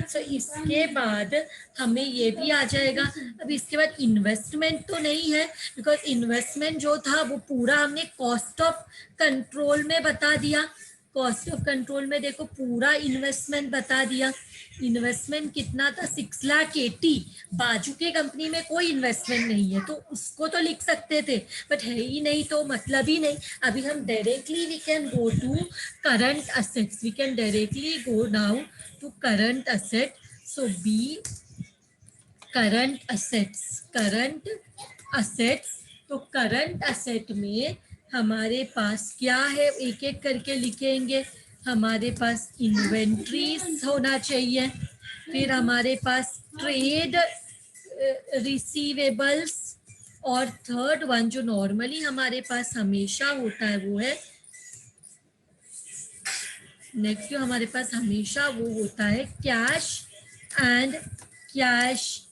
सो इसके बाद हमें ये भी आ जाएगा। अब इसके बाद इन्वेस्टमेंट तो नहीं है, बिकॉज इन्वेस्टमेंट जो था वो पूरा हमने कॉस्ट ऑफ कंट्रोल में बता दिया। कॉस्ट ऑफ कंट्रोल में देखो पूरा इन्वेस्टमेंट बता दिया। इन्वेस्टमेंट कितना था, 6,80,000, बाजू के कंपनी में कोई इन्वेस्टमेंट नहीं है तो उसको तो लिख सकते थे, बट है ही नहीं तो मतलब ही नहीं। अभी हम directly we can go to current assets, we can directly go now to current asset. So B current assets, current assets. तो करंट असेट में हमारे पास क्या है, एक एक करके लिखेंगे। हमारे पास इन्वेंट्रीज होना चाहिए, फिर हमारे पास ट्रेड रिसीवेबल्स, और थर्ड वन जो नॉर्मली हमारे पास हमेशा होता है वो है, नेक्स्ट जो हमारे पास हमेशा वो होता है cash and cash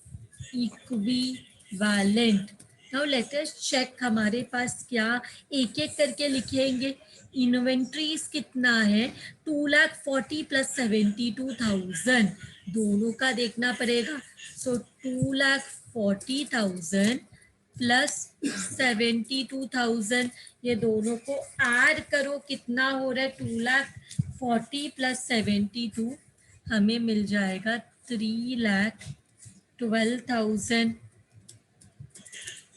equivalent. Now let us check हमारे पास क्या, एक एक करके लिखेंगे। इन्वेंट्रीज कितना है, 2,40,000 प्लस 72,000, दोनों का देखना पड़ेगा। सो 2,40,000 प्लस 72,000, ये दोनों को ऐड करो, कितना हो रहा है, 2,40,000 प्लस 72, हमें मिल जाएगा 3,12,000।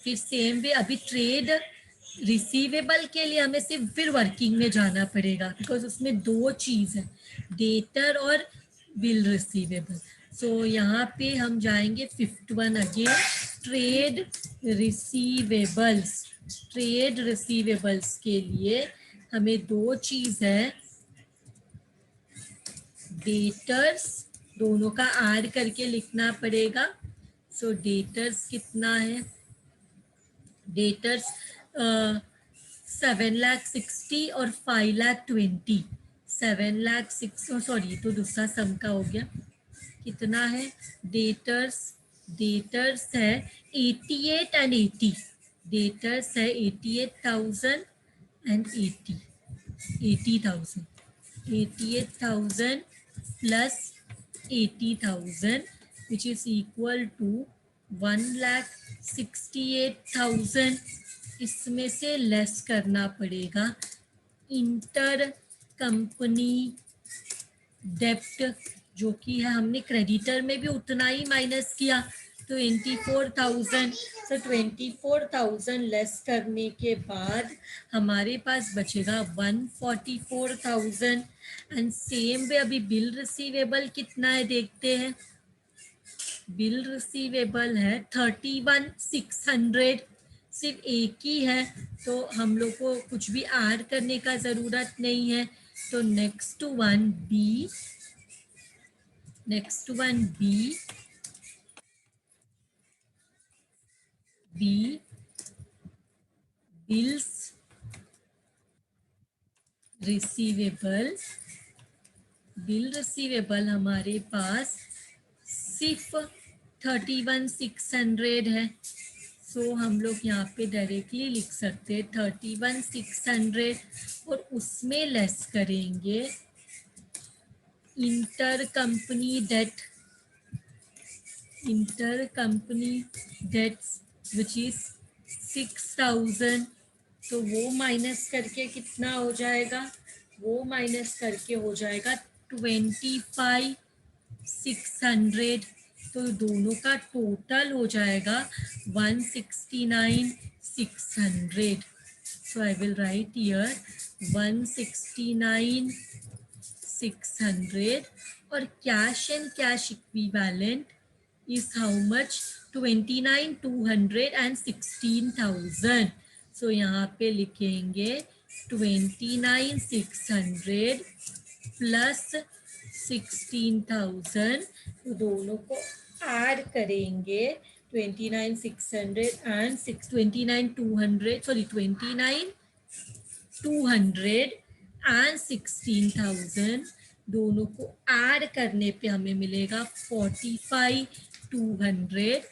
फिर सेम वे अभी ट्रेड रिसीवेबल के लिए हमें सिर्फ फिर वर्किंग में जाना पड़ेगा, बिकॉज उसमें दो चीज़ है, डेटर और बिल रिसीवेबल। सो यहाँ पे हम जाएंगे 51 again, trade receivables. Trade receivables के लिए हमें दो चीज़ है, डेटर्स, दोनों का ऐड करके लिखना पड़ेगा। सो डेटर्स कितना है, डेटर्स 7,60,000 और 5,20,000, 7,60,000, सॉरी तो दूसरा सम का हो गया, कितना है डेटर्स, डेटर्स है 88 एंड 80, डेटर्स है 88,000 and 80,000, 88,000 plus 80,000 which is equal to 1,68,000। इसमें से लेस करना पड़ेगा इंटर कंपनी डेप्ट, जो कि है हमने क्रेडिटर में भी उतना ही माइनस किया, 24,000। तो 24,000 लेस करने के बाद हमारे पास बचेगा 144,000। एंड सेम वे अभी बिल रिसीवेबल कितना है देखते हैं, बिल रिसीवेबल है 31,600, सिर्फ एक ही है तो हम लोग को कुछ भी ऐड करने का ज़रूरत नहीं है। तो next one B, next one B, B bills receivable, bill receivable हमारे पास सिर्फ 31,600 है। सो हम लोग यहाँ पे डायरेक्टली लिख सकते हैं 31,600, और उसमें लेस करेंगे inter company debt, inter company debts which is 6,000। तो वो माइनस करके कितना हो जाएगा, वो माइनस करके हो जाएगा 25,600। तो दोनों का टोटल हो जाएगा 169,600। सो आई विल राइट हियर 169,600, और cash and cash equivalent is how much, 29,200 and 16,000। सो यहाँ पे लिखेंगे 29,600 प्लस 16,000, दोनों को ऐड करेंगे 29,600 एंड 29,200, सॉरी 29,200 एंड 16,000, दोनों को ऐड करने पे हमें मिलेगा 45,200।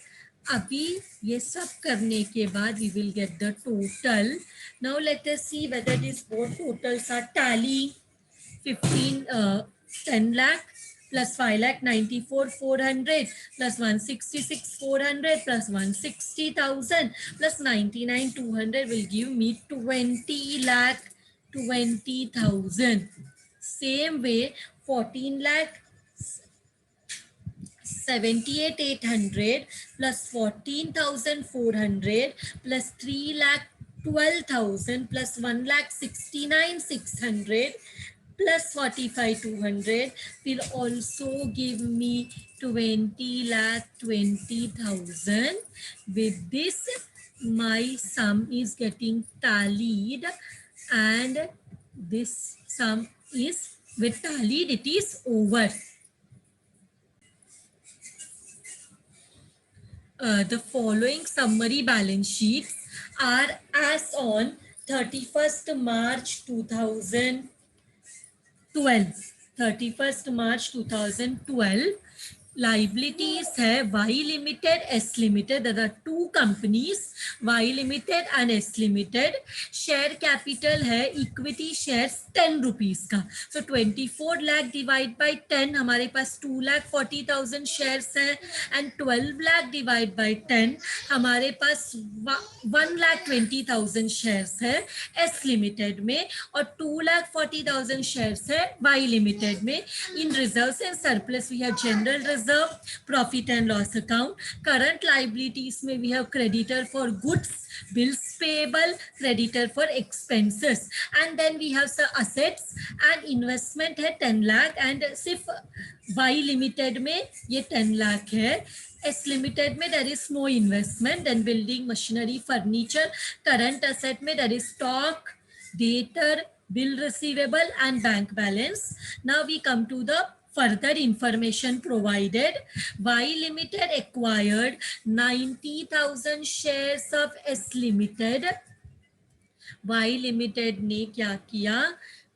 अभी ये सब करने के बाद we will get the total. Now let us see whether this both totals are tally. 10 lakh plus 5,94,400 plus 166,400 plus 160,000 plus 99,200 will give me 20,20,000. Same way 14 lakh 78,800 plus 14,400 plus 3,12,000 plus 1,69,600 plus 45,200 will also give me 20,20,000. With this, my sum is getting tallied, and this sum is with tallied, it is over. The following summary balance sheets are as on 31st March 2012. 31st March 2012. Liabilities है Y Limited, S Limited. There are two companies, Y Limited and S Limited. Share capital है equity shares 10 rupees का. So 24 lakh divide by 10, हमारे पास 2,40,000 shares है, and 12 lakh divide by 10, हमारे पास 1,20,000 shares है S Limited में, और 2,40,000 shares है Y Limited में. In reserves and surplus we have general reserve, profit and loss account. Current liabilities में we have creditor for goods, bills payable, creditor for expenses, and then we have some assets and investment है 10 lakh, and सिर्फ Y Limited में ये 10 lakh है. S Limited में there is no investment. Then building, machinery, furniture. Current asset में there is stock, debtor, bill receivable and bank balance. Now we come to the further information provided. Y Limited acquired 90,000 shares of S Limited. Y Limited ने क्या किया?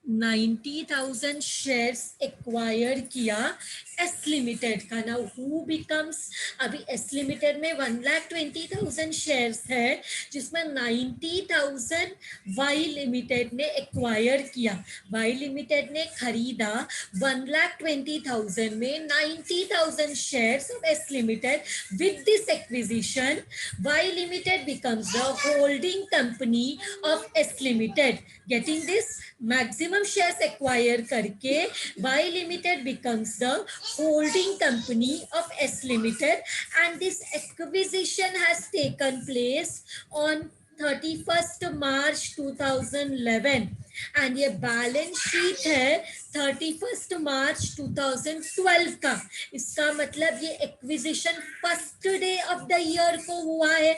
90,000 shares acquire किया S Limited का. Now who becomes, अभी S Limited में 1,20,000 shares है, जिसमें 90,000 Y Limited ने acquire किया. Y Limited ने खरीदा 1,20,000 में 90,000 shares of S Limited. With this acquisition, Y Limited becomes the holding company of S Limited. Getting this? Maximum shares acquire करके Y Limited becomes the holding company of S Limited, and this acquisition has taken place on 31st March 2011, and ये balance sheet है 31st March 2012 का. इसका मतलब ये acquisition first day of the year को हुआ है.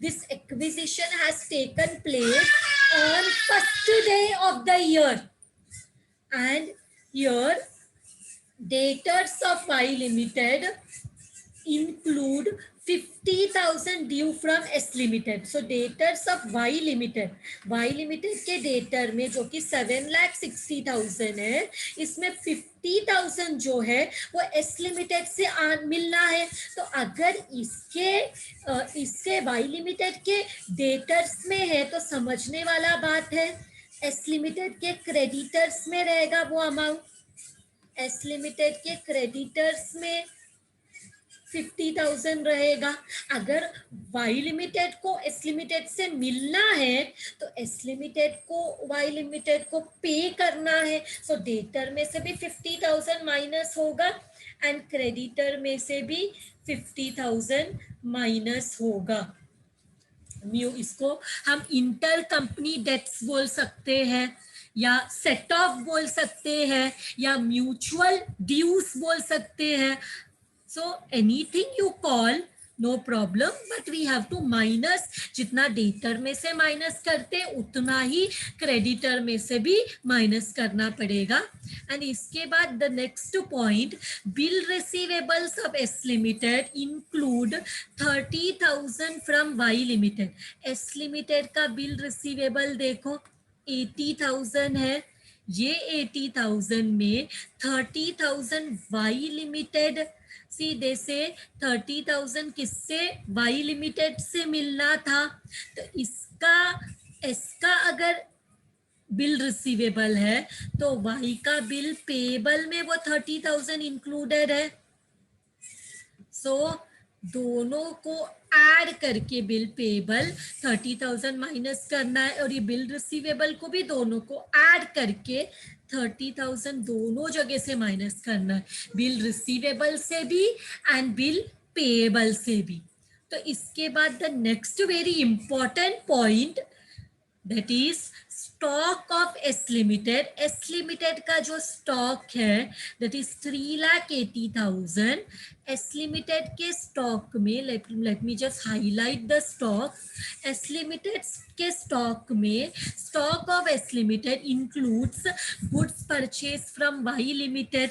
This acquisition has taken place on first day of the year, and here debtors of Y Limited include 50,000 due from S Limited. So debtors of Y Limited के debtor में जो कि 7,60,000 है, इसमें 50,000 जो है वो S Limited से मिलना है. तो अगर इसके Y Limited के डेटर्स में है तो समझने वाला बात है. S Limited के क्रेडिटर्स में रहेगा वो अमाउंट. S Limited के क्रेडिटर्स में 50,000 रहेगा. अगर Y Limited को S Limited से मिलना है तो S Limited को Y Limited को पे करना है. सो डेटर में से भी 50,000 माइनस होगा, एंड क्रेडिटर में से भी 50,000 माइनस होगा. म्यू, इसको हम इंटर कंपनी डेट्स बोल सकते हैं, या सेट ऑफ बोल सकते हैं, या म्यूचुअल ड्यूज बोल सकते हैं. So anything you call, no problem, but we have to minus. जितना डेटर में से माइनस करते उतना ही क्रेडिटर में से भी माइनस करना पड़ेगा. एंड इसके बाद the next point, bill receivables of S Limited include 30,000 from Y Limited. S Limited का बिल रिसीवेबल देखो 80,000 है. ये 80,000 में 30,000 वाई लिमिटेड, सीधे से 30,000 किससे? वाई लिमिटेड से मिलना था. तो इसका अगर बिल रिसीवेबल है तो वाई का बिल पेएबल में वो 30,000 इंक्लूडेड है. सो दोनों को ऐड करके बिल पेएबल 30,000 माइनस करना है, और ये बिल रिसीवेबल को भी दोनों को ऐड करके 30,000 दोनों जगह से माइनस करना है, बिल रिसीवेबल से भी एंड बिल पेएबल से भी। तो इसके बाद the next very important point that is stock of S Limited. S Limited का जो स्टॉक है दैट इज 3,80,000। एस लिमिटेड के स्टॉक में let me just highlight the stock. S Limited के स्टॉक में stock of S Limited includes goods purchase from Y Limited.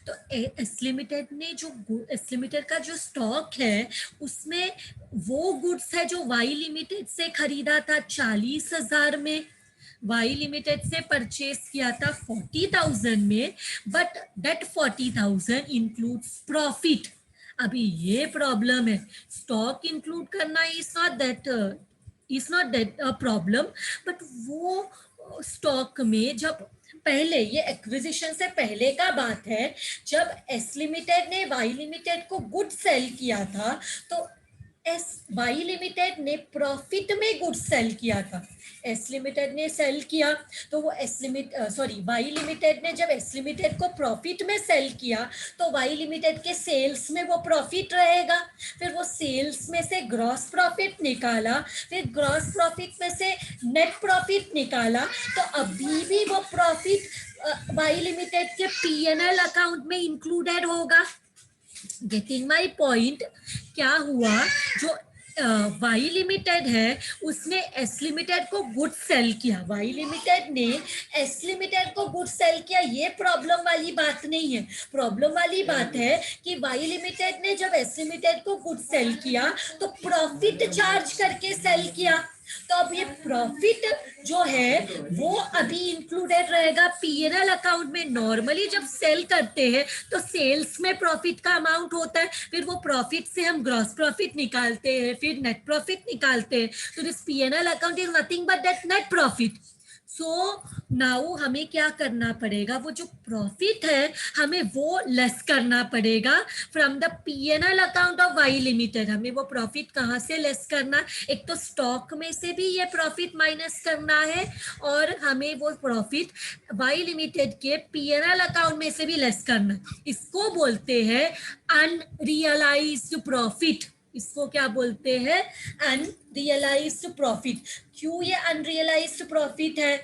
तो S Limited ने जो एस लिमिटेड का जो स्टॉक है उसमें वो गुड्स है जो वाई लिमिटेड से खरीदा था 40,000 में, वाई लिमिटेड से परचेज किया था 40,000 में, बट दैट 40,000 इंक्लूड्स प्रॉफिट। अभी ये प्रॉब्लम है, स्टॉक इंक्लूड करना is not that a problem, but वो स्टॉक में जब पहले, ये एक्विजिशन से पहले का बात है, जब एस लिमिटेड ने वाई लिमिटेड को गुड सेल किया था तो एस वाई लिमिटेड ने प्रॉफिट में गुड सेल किया था। एस लिमिटेड ने सेल किया तो वो वाई लिमिटेड ने जब एस लिमिटेड को प्रॉफिट में सेल किया तो वाई लिमिटेड के सेल्स में वो प्रॉफिट रहेगा। फिर वो सेल्स में से ग्रॉस प्रॉफिट निकाला, फिर ग्रॉस प्रॉफिट में से नेट प्रॉफिट निकाला, तो अभी भी वो प्रॉफिट वाई लिमिटेड के P&L अकाउंट में इंक्लूडेड होगा। Getting my point? क्या हुआ, जो वाई लिमिटेड है उसने एस लिमिटेड को गुड सेल किया, वाई लिमिटेड ने एस लिमिटेड को गुड सेल किया, ये प्रॉब्लम वाली बात नहीं है। प्रॉब्लम वाली बात है कि वाई लिमिटेड ने जब एस लिमिटेड को गुड सेल किया तो प्रॉफिट चार्ज करके सेल किया, तो अब ये प्रॉफिट जो है वो अभी इंक्लूडेड रहेगा P&L अकाउंट में। नॉर्मली जब सेल करते हैं तो सेल्स में प्रॉफिट का अमाउंट होता है, फिर वो प्रॉफिट से हम ग्रॉस प्रॉफिट निकालते हैं, फिर नेट प्रॉफिट निकालते हैं, तो this P&L account is nothing but that net profit. So now हमें क्या करना पड़ेगा, वो जो प्रॉफिट है हमें वो लेस करना पड़ेगा from the P&L account of Y Limited. हमें वो प्रॉफिट कहाँ से लेस करना, एक तो स्टॉक में से भी ये प्रॉफिट माइनस करना है और हमें वो प्रॉफिट वाई लिमिटेड के P&L अकाउंट में से भी लेस करना। इसको बोलते हैं अनरियलाइज्ड प्रॉफिट। इसको क्या बोलते हैं? Unrealised profit. क्यों ये अनरियलाइज्ड प्रॉफिट है?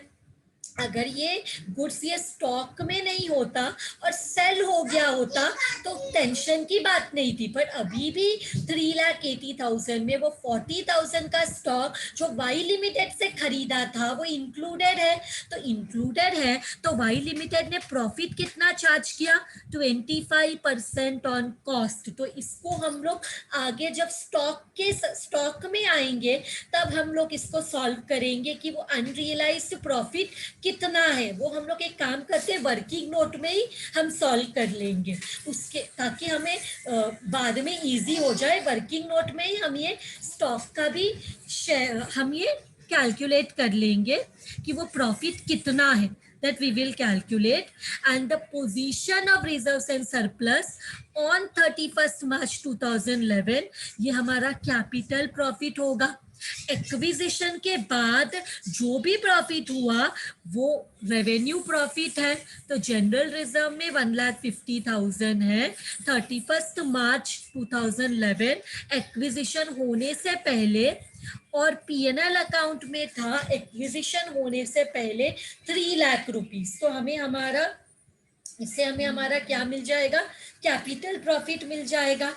अगर ये गुड्स ये स्टॉक में नहीं होता और सेल हो गया होता तो टेंशन की बात नहीं थी, पर अभी भी 3,80,000 में वो 40,000 का स्टॉक जो वाई लिमिटेड से खरीदा था वो इंक्लूडेड है। तो इंक्लूडेड है तो वाई लिमिटेड ने प्रॉफिट कितना चार्ज किया? 25% ऑन कॉस्ट। तो इसको हम लोग आगे जब स्टॉक में आएंगे तब हम लोग इसको सॉल्व करेंगे कि वो अनरियलाइज्ड प्रॉफिट कितना है। वो हम लोग एक काम करते हैं, वर्किंग नोट में ही हम सॉल्व कर लेंगे उसके, ताकि हमें बाद में इजी हो जाए। वर्किंग नोट में ही हम ये स्टॉक का भी हम ये कैलकुलेट कर लेंगे कि वो प्रॉफिट कितना है, that we will calculate, and the position of reserves and surplus on 31st March 2011 ये हमारा कैपिटल प्रॉफिट होगा। एक्विजिशन के बाद जो भी प्रॉफिट हुआ वो रेवेन्यू प्रॉफिट है। तो जनरल रिजर्व में 1,50,000 है 31st मार्च 2011 एक्विजिशन होने से पहले, और P&L अकाउंट में था एक्विजिशन होने से पहले 3 लाख रुपीस। तो हमें हमारा, इससे हमें हमारा क्या मिल जाएगा? कैपिटल प्रॉफिट मिल जाएगा।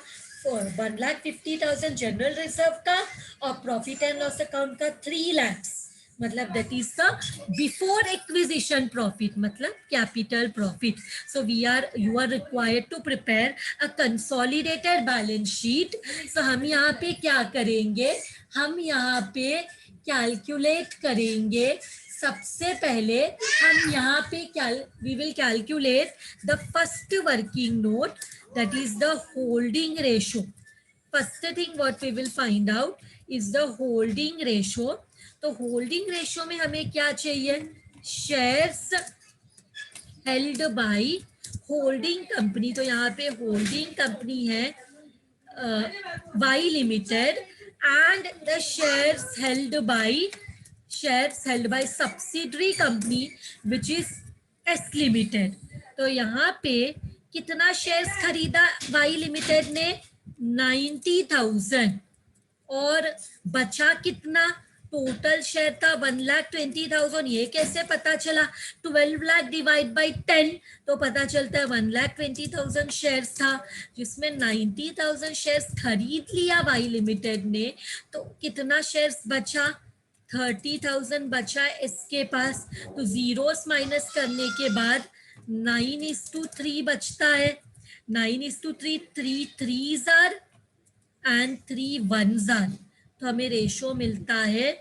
1,50,000 जनरल रिजर्व का और प्रॉफिट एंड लॉस अकाउंट का 3 लाख, मतलब that is the before acquisition profit, मतलब capital profit. So you are required to prepare a consolidated balance sheet. So हम यहाँ पे क्या करेंगे, हम यहाँ पे कैलकुलेट करेंगे। सबसे पहले हम यहाँ पे we will calculate the first working note, that is the holding ratio. First thing what we will find out is the holding ratio. तो holding ratio में हमें क्या चाहिए? shares held by holding company। तो यहाँ पे holding company है Y Limited, and the shares held by subsidiary company which is S Limited. तो यहाँ पे कितना शेयर्स खरीदा वाई लिमिटेड ने? 90,000। और बचा कितना? टोटल शेयर था 1,20,000। ये कैसे पता चला? 12 लाख डिवाइड बाई 10 तो पता चलता है 1,20,000 शेयर्स था, जिसमें 90,000 शेयर्स खरीद लिया वाई लिमिटेड ने। तो कितना शेयर्स बचा? 30,000 बचा इसके पास। तो जीरोस माइनस करने के बाद 9:3 बचता है। 9:3, 3 जार एंड 3 1 जार। तो हमें रेशो मिलता है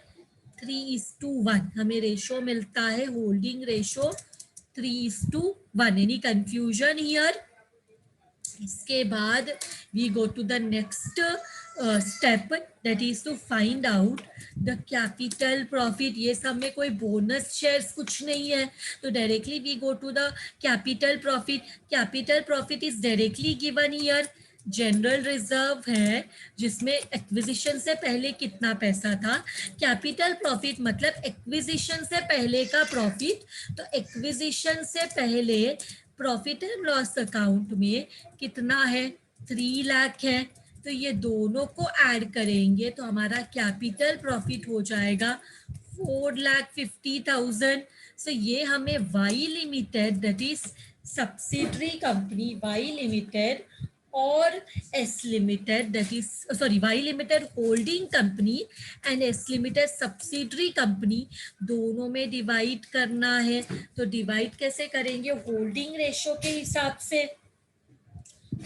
3:1। हमें रेशो मिलता है holding ratio 3:1। Any confusion here? इसके बाद we go to the next step, that is to find out the capital profit. ये सब में कोई बोनस शेयर्स कुछ नहीं है, तो directly we go to the capital profit. Capital profit is directly given here. General reserve है जिसमें एक्विजिशन से पहले कितना पैसा था। कैपिटल प्रॉफिट मतलब एक्विजिशन से पहले का प्रॉफिट। तो एक्विजिशन से पहले प्रॉफिट एंड लॉस अकाउंट में कितना है? 3 लाख है। तो ये दोनों को ऐड करेंगे तो हमारा कैपिटल प्रॉफिट हो जाएगा 4,50,000। सो ये हमें Y limited, that is subsidiary company Y limited, और S limited, that is sorry Y limited holding company and S limited subsidiary company, दोनों में डिवाइड करना है। तो डिवाइड कैसे करेंगे? होल्डिंग रेशो के हिसाब से।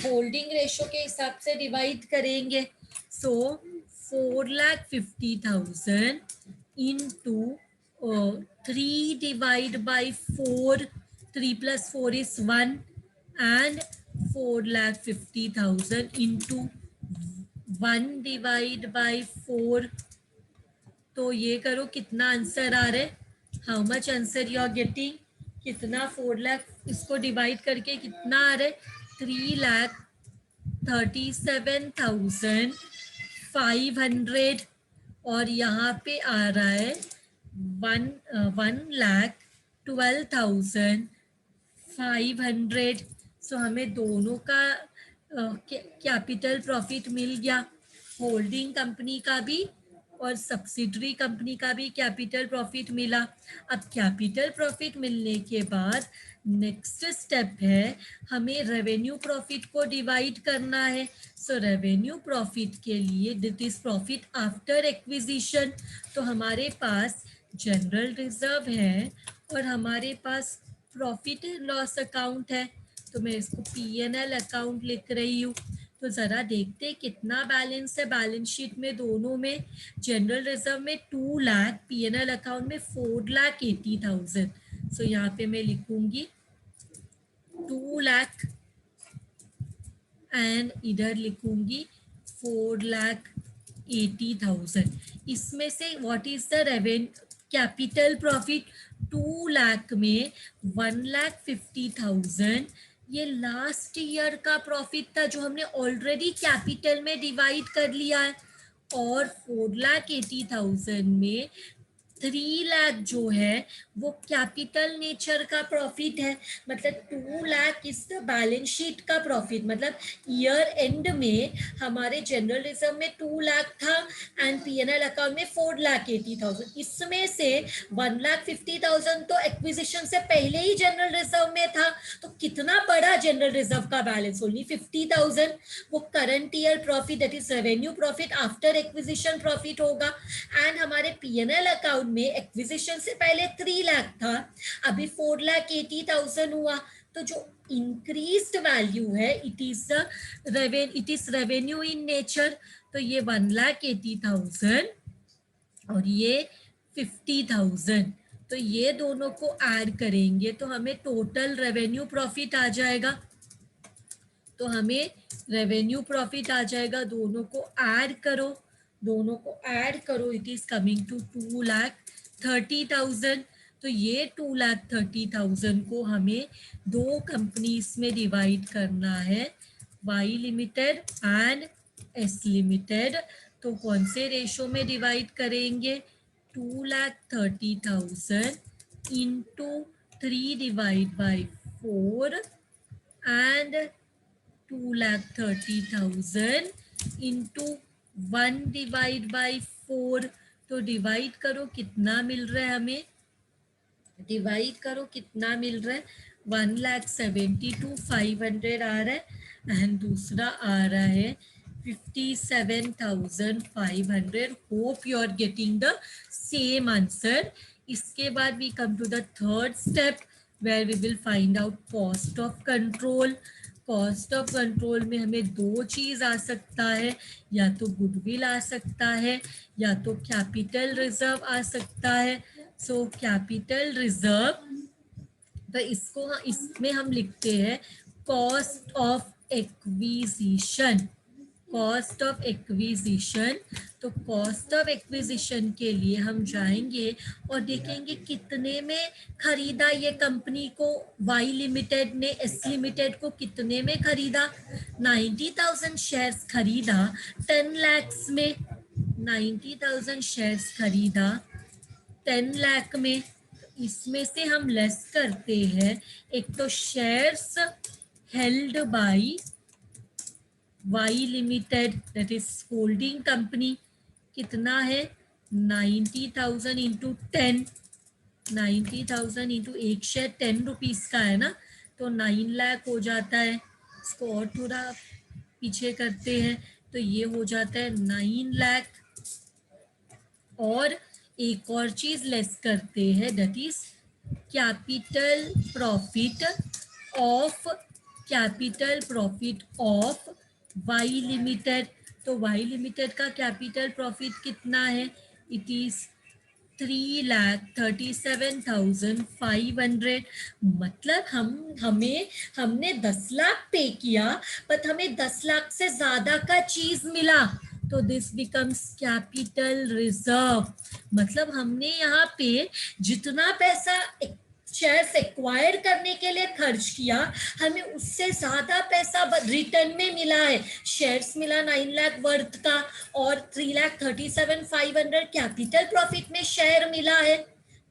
होल्डिंग रेशो के हिसाब से डिवाइड करेंगे। सो 4,50,000 into 3 divide by 4, 3 plus 4 is 1, and 4,50,000 into 1 divide by 4। तो ये करो कितना आंसर आ रहा है? How much answer you are getting? कितना? 4 लाख इसको डिवाइड करके कितना आ रहा है? 3,37,500। और यहाँ पे आ रहा है 1,12,500। सो हमें दोनों का कैपिटल प्रॉफिट मिल गया, होल्डिंग कंपनी का भी और सब्सिडरी कंपनी का भी कैपिटल प्रॉफिट मिला। अब कैपिटल प्रॉफिट मिलने के बाद नेक्स्ट स्टेप है हमें रेवेन्यू प्रॉफिट को डिवाइड करना है। सो रेवेन्यू प्रॉफिट के लिए that is profit after acquisition. तो हमारे पास जनरल रिजर्व है और हमारे पास प्रॉफिट एंड लॉस अकाउंट है। तो मैं इसको P&L अकाउंट लिख रही हूँ। तो ज़रा देखते हैं कितना बैलेंस है बैलेंस शीट में दोनों में। जनरल रिजर्व में 2 लाख, P&L अकाउंट में 4,80,000। सो यहाँ पे मैं लिखूंगी 2 लाख एंड इधर लिखूंगी 4,80,000। इसमें से what is the revenue capital profit? 2 lakh में 1,50,000 ये लास्ट ईयर का प्रॉफिट था जो हमने ऑलरेडी कैपिटल में डिवाइड कर लिया है। और 4,80,000 में 3 लाख जो है वो कैपिटल नेचर का प्रॉफिट है। मतलब 2 lakh is the balance sheet का प्रॉफिट। मतलब ईयर एंड में हमारे जनरल रिजर्व में 2 लाख था एंड P&L अकाउंट में 4,80,000। इसमें से 1,50,000 तो एक्विजिशन से पहले ही जनरल रिजर्व में था। तो कितना बड़ा जनरल रिजर्व का बैलेंस? ओनली 50,000। वो current year profit that is revenue profit after acquisition profit होगा। एंड हमारे P&L अकाउंट में एक्विजिशन से पहले 3 लाख था, अभी 4,80,000 हुआ। तो जो इंक्रीज्ड वैल्यू है it is revenue in nature. तो ये 1,80,000 और ये 50,000। तो ये दोनों को ऐड करेंगे तो हमें टोटल रेवेन्यू प्रॉफिट आ जाएगा। तो हमें रेवेन्यू प्रॉफिट आ जाएगा। दोनों को ऐड करो, दोनों को ऐड करो, इट इज कमिंग टू 2,30,000। तो ये 2,30,000 को हमें दो कंपनीज में डिवाइड करना है, Y Limited and S Limited. तो कौन से रेशो में डिवाइड करेंगे? 2,30,000 into 3 divide by 4 and 2,30,000 into 1 divide by 4। तो डिवाइड करो कितना मिल रहा है हमें, डिवाइड करो कितना मिल रहा है, 1,72,500 आ रहा है एंड दूसरा आ रहा है 57,500। Hope you are getting the same answer. इसके बाद we come to the third step where we will find out cost of control. Cost of control में हमें दो चीज आ सकता है, या तो गुडविल आ सकता है या तो कैपिटल रिजर्व आ सकता है। सो कैपिटल रिजर्व, तो इसमें हम लिखते हैं cost of acquisition. Cost of acquisition, तो कॉस्ट ऑफ एक्विजिशन के लिए हम जाएंगे और देखेंगे कितने में खरीदा ये कंपनी को, वाई लिमिटेड ने एस लिमिटेड को कितने में खरीदा। 90,000 शेयर्स खरीदा 10 लाख में, 90,000 शेयर्स खरीदा 10 लाख में। इसमें से हम लेस करते हैं, एक तो shares held by Y limited that is holding company, कितना है 90,000 इंटू 10, 90,000 इंटू एक शेयर 10 रुपीज का है ना, तो 9 लाख हो जाता है। इसको और थोड़ा पीछे करते हैं तो ये हो जाता है 9 लाख। और एक और चीज लेस करते हैं that is capital profit of, capital profit of Y Limited. तो वाई लिमिटेड का कैपिटल प्रॉफिट कितना है, इट इज 3,37,500। मतलब हमने 10 लाख पे किया बट हमें 10 लाख से ज्यादा का चीज मिला, तो दिस बिकम्स कैपिटल रिजर्व। मतलब हमने यहाँ पे जितना पैसा शेयर्स एक्वायर करने के लिए खर्च किया, हमें उससे ज्यादा पैसा रिटर्न में मिला है। शेयर्स मिला 9 लाख वर्थ का और 3,37,500 कैपिटल प्रॉफिट में शेयर मिला है,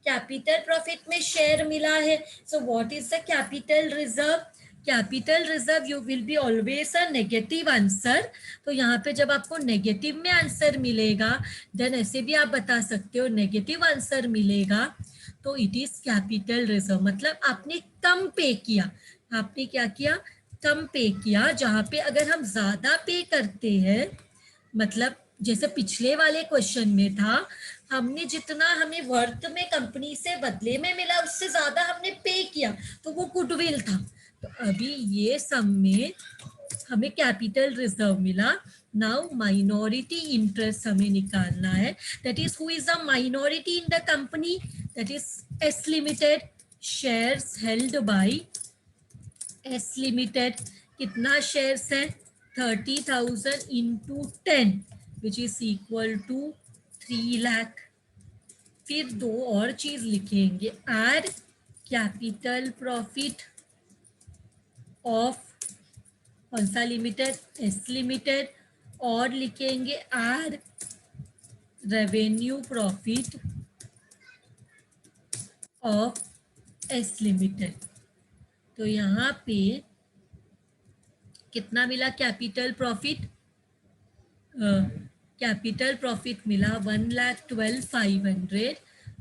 कैपिटल प्रॉफिट में शेयर मिला है। So what is the capital reserve. Capital reserve you will be always a negative answer. तो यहाँ पे जब आपको नेगेटिव में आंसर मिलेगा देन ऐसे भी आप बता सकते हो नेगेटिव आंसर मिलेगा तो इट इज कैपिटल रिजर्व। मतलब आपने कम पे किया, आपने क्या किया, कम पे किया। जहाँ पे अगर हम ज्यादा पे करते हैं, मतलब जैसे पिछले वाले क्वेश्चन में था, हमने जितना हमें वर्थ में कंपनी से बदले में मिला उससे ज्यादा हमने पे किया तो वो गुडविल था। तो अभी ये सम में हमें कैपिटल रिजर्व मिला। नाउ माइनॉरिटी इंटरेस्ट हमें निकालना है, that is who is a minority in the company, that is S Limited. Shares held by S Limited, कितना शेयर्स है 30,000 into 10 which is equal to 3 lakh. फिर दो और चीज लिखेंगे, एड कैपिटल प्रॉफिट ऑफ कौन सा लिमिटेड, एस लिमिटेड, और लिखेंगे ad revenue profit of S Limited. तो यहाँ पे कितना मिला कैपिटल प्रॉफिट, कैपिटल प्रॉफिट मिला 1,12,500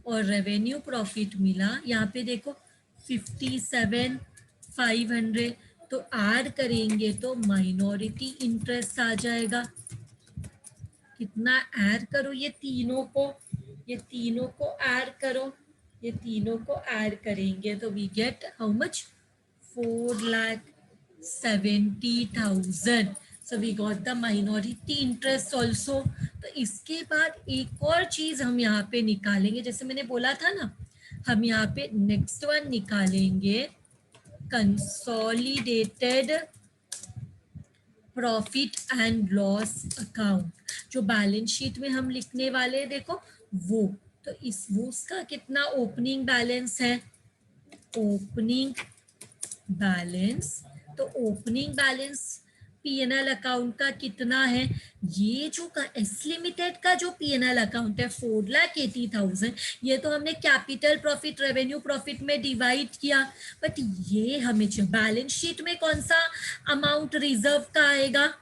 और रेवेन्यू प्रॉफिट मिला यहाँ पे देखो 57,500। तो ऐड करेंगे तो माइनॉरिटी इंटरेस्ट आ जाएगा। कितना ऐड करो ये तीनों को, ये तीनों को ऐड करो, ये तीनों को ऐड करेंगे तो we get how much 4,70,000। So we got the minority interest also. तो इसके बाद एक और चीज हम यहाँ पे निकालेंगे, जैसे मैंने बोला था ना, हम यहाँ पे नेक्स्ट वन निकालेंगे consolidated profit and loss account, जो बैलेंस शीट में हम लिखने वाले हैं देखो वो। तो इस वो उसका कितना ओपनिंग बैलेंस है, ओपनिंग बैलेंस। तो ओपनिंग बैलेंस पीएनएल अकाउंट का कितना है, ये जो एस लिमिटेड का जो पीएनएल अकाउंट है 4,80,000, ये तो हमने कैपिटल प्रॉफिट रेवेन्यू प्रॉफिट में डिवाइड किया, बट ये हमें जो बैलेंस शीट में कौन सा अमाउंट रिजर्व का आएगा,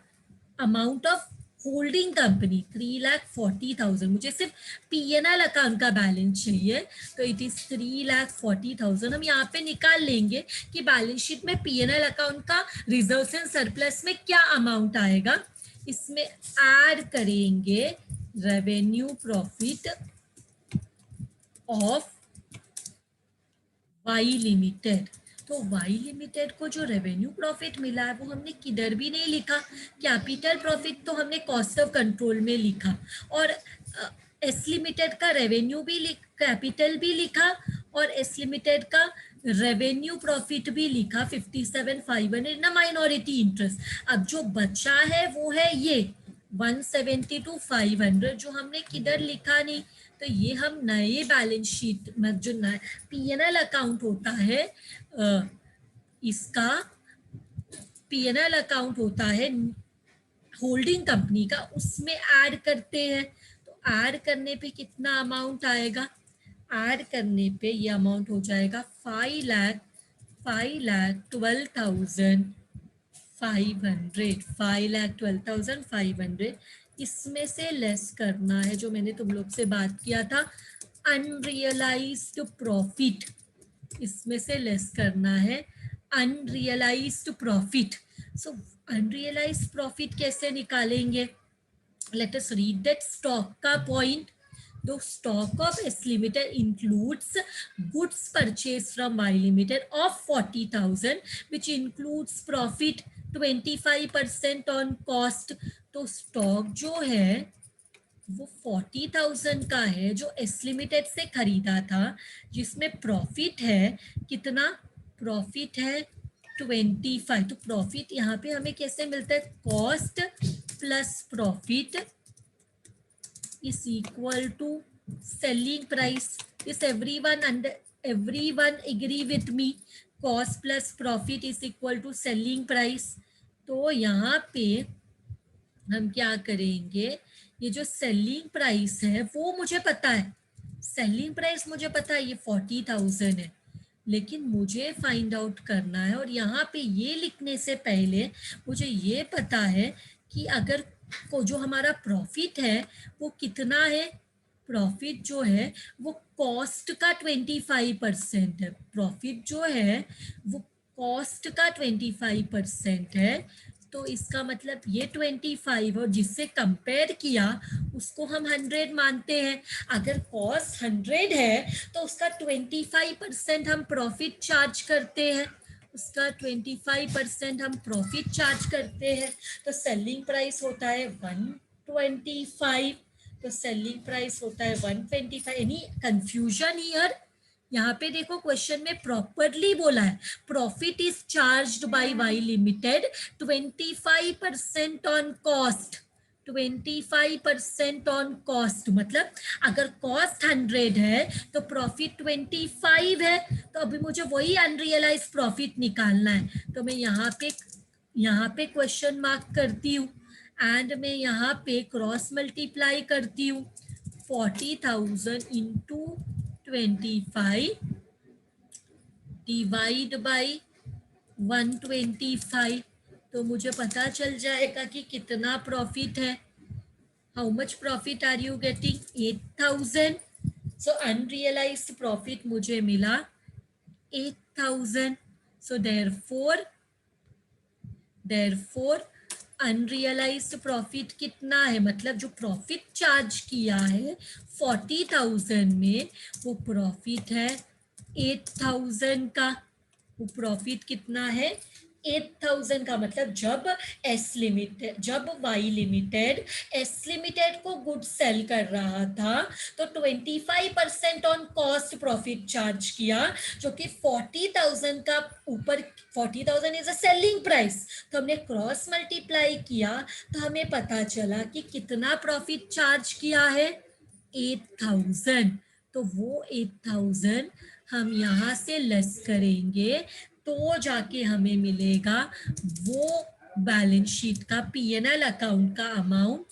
अमाउंट ऑफ होल्डिंग कंपनी 3,40,000, मुझे सिर्फ पीएनएल अकाउंट का बैलेंस चाहिए, तो इट इज 3,40,000। हम यहाँ पे निकाल लेंगे कि बैलेंस शीट में पीएनएल अकाउंट का रिजर्व्स एंड सरप्लस में क्या अमाउंट आएगा, इसमें ऐड करेंगे revenue profit of Y Limited. तो वाई लिमिटेड को जो रेवेन्यू प्रॉफिट मिला है वो हमने किधर भी नहीं लिखा, कैपिटल प्रॉफिट तो हमने कॉस्ट ऑफ कंट्रोल में लिखा, और एस लिमिटेड का रेवेन्यू भी कैपिटल भी लिखा, और एस लिमिटेड का रेवेन्यू प्रॉफिट भी लिखा 57,500 ना माइनॉरिटी इंटरेस्ट। अब जो बचा है वो है ये 170 to 500 जो हमने किधर लिखा नहीं, तो ये हम नए बैलेंस शीट में जो नया पीएनएल अकाउंट होता है, इसका पीएनएल अकाउंट होता है होल्डिंग कंपनी का, उसमें ऐड करते हैं। तो ऐड करने पे कितना अमाउंट आएगा, ऐड करने पे ये अमाउंट हो जाएगा 5,12,500, इसमें से लेस करना है जो मैंने तुम लोग से बात किया था अनरियलाइज्ड प्रॉफिट, इसमें से लेस करना है अनरियलाइज्ड प्रॉफिट। सो अनरियलाइज्ड प्रॉफिट कैसे निकालेंगे, let us read that stock का point. The stock of S Limited includes goods purchased from Y Limited of 40,000, which includes profit 25% on cost. तो स्टॉक जो है वो 40,000 का है जो एस लिमिटेड से खरीदा था, जिसमें प्रॉफिट है कितना, प्रॉफिट है 25। तो प्रॉफिट यहाँ पे हमें कैसे मिलता है, cost plus profit is equal to selling price. Is everyone agree with me, cost plus profit is equal to selling price। तो यहाँ पे हम क्या करेंगे, ये जो सेलिंग प्राइस है वो मुझे पता है, सेलिंग प्राइस मुझे पता है ये 40,000 है, लेकिन मुझे फाइंड आउट करना है, और यहाँ पे ये लिखने से पहले मुझे ये पता है कि अगर को जो हमारा प्रॉफिट है वो कितना है, प्रॉफिट जो है वो कॉस्ट का 25% है, प्रॉफिट जो है वो कॉस्ट का 25% है, तो इसका मतलब ये 25 और जिससे कंपेयर किया उसको हम 100 मानते हैं। अगर कॉस्ट 100 है तो उसका 25% हम प्रॉफिट चार्ज करते हैं, उसका 25% हम प्रॉफिट चार्ज करते हैं, तो सेलिंग प्राइस होता है 125, तो सेलिंग प्राइस होता है 125। एनी कंफ्यूजन हियर, यहाँ पे देखो क्वेश्चन में प्रॉपरली बोला है profit is charged by Y Limited 25% on cost, 25% on cost, मतलब अगर कॉस्ट 100 है तो प्रॉफिट 25 है, तो अभी मुझे वही अनरियलाइज प्रॉफिट निकालना है, तो मैं यहाँ पे क्वेश्चन मार्क करती हूँ एंड मैं यहाँ पे क्रॉस मल्टीप्लाई करती हूँ 40,000 इंटू 25 डिवाइड बाई 125, तो मुझे पता चल जाएगा कि कितना प्रॉफिट है, how much profit are you getting, 8,000। So unrealised profit मुझे मिला 8,000। सो देयरफॉर अनरियलाइज्ड प्रॉफिट कितना है, मतलब जो प्रॉफिट चार्ज किया है 40,000 में वो प्रॉफिट है 8,000 का, वो प्रॉफिट कितना है 8,000 का, मतलब जब वाई लिमिटेड एस लिमिटेड को गुड सेल कर रहा था तो 25% ऑन कॉस्ट प्रॉफिट चार्ज किया, जो कि 40,000 का ऊपर, 40,000 इज अ सेलिंग प्राइस, तो हमने क्रॉस मल्टीप्लाई किया तो हमें पता चला कि कितना प्रॉफिट चार्ज किया है 8,000। तो वो 8,000 हम यहाँ से लेस करेंगे तो जाके हमें मिलेगा वो बैलेंस शीट का पीएनएल अकाउंट का अमाउंट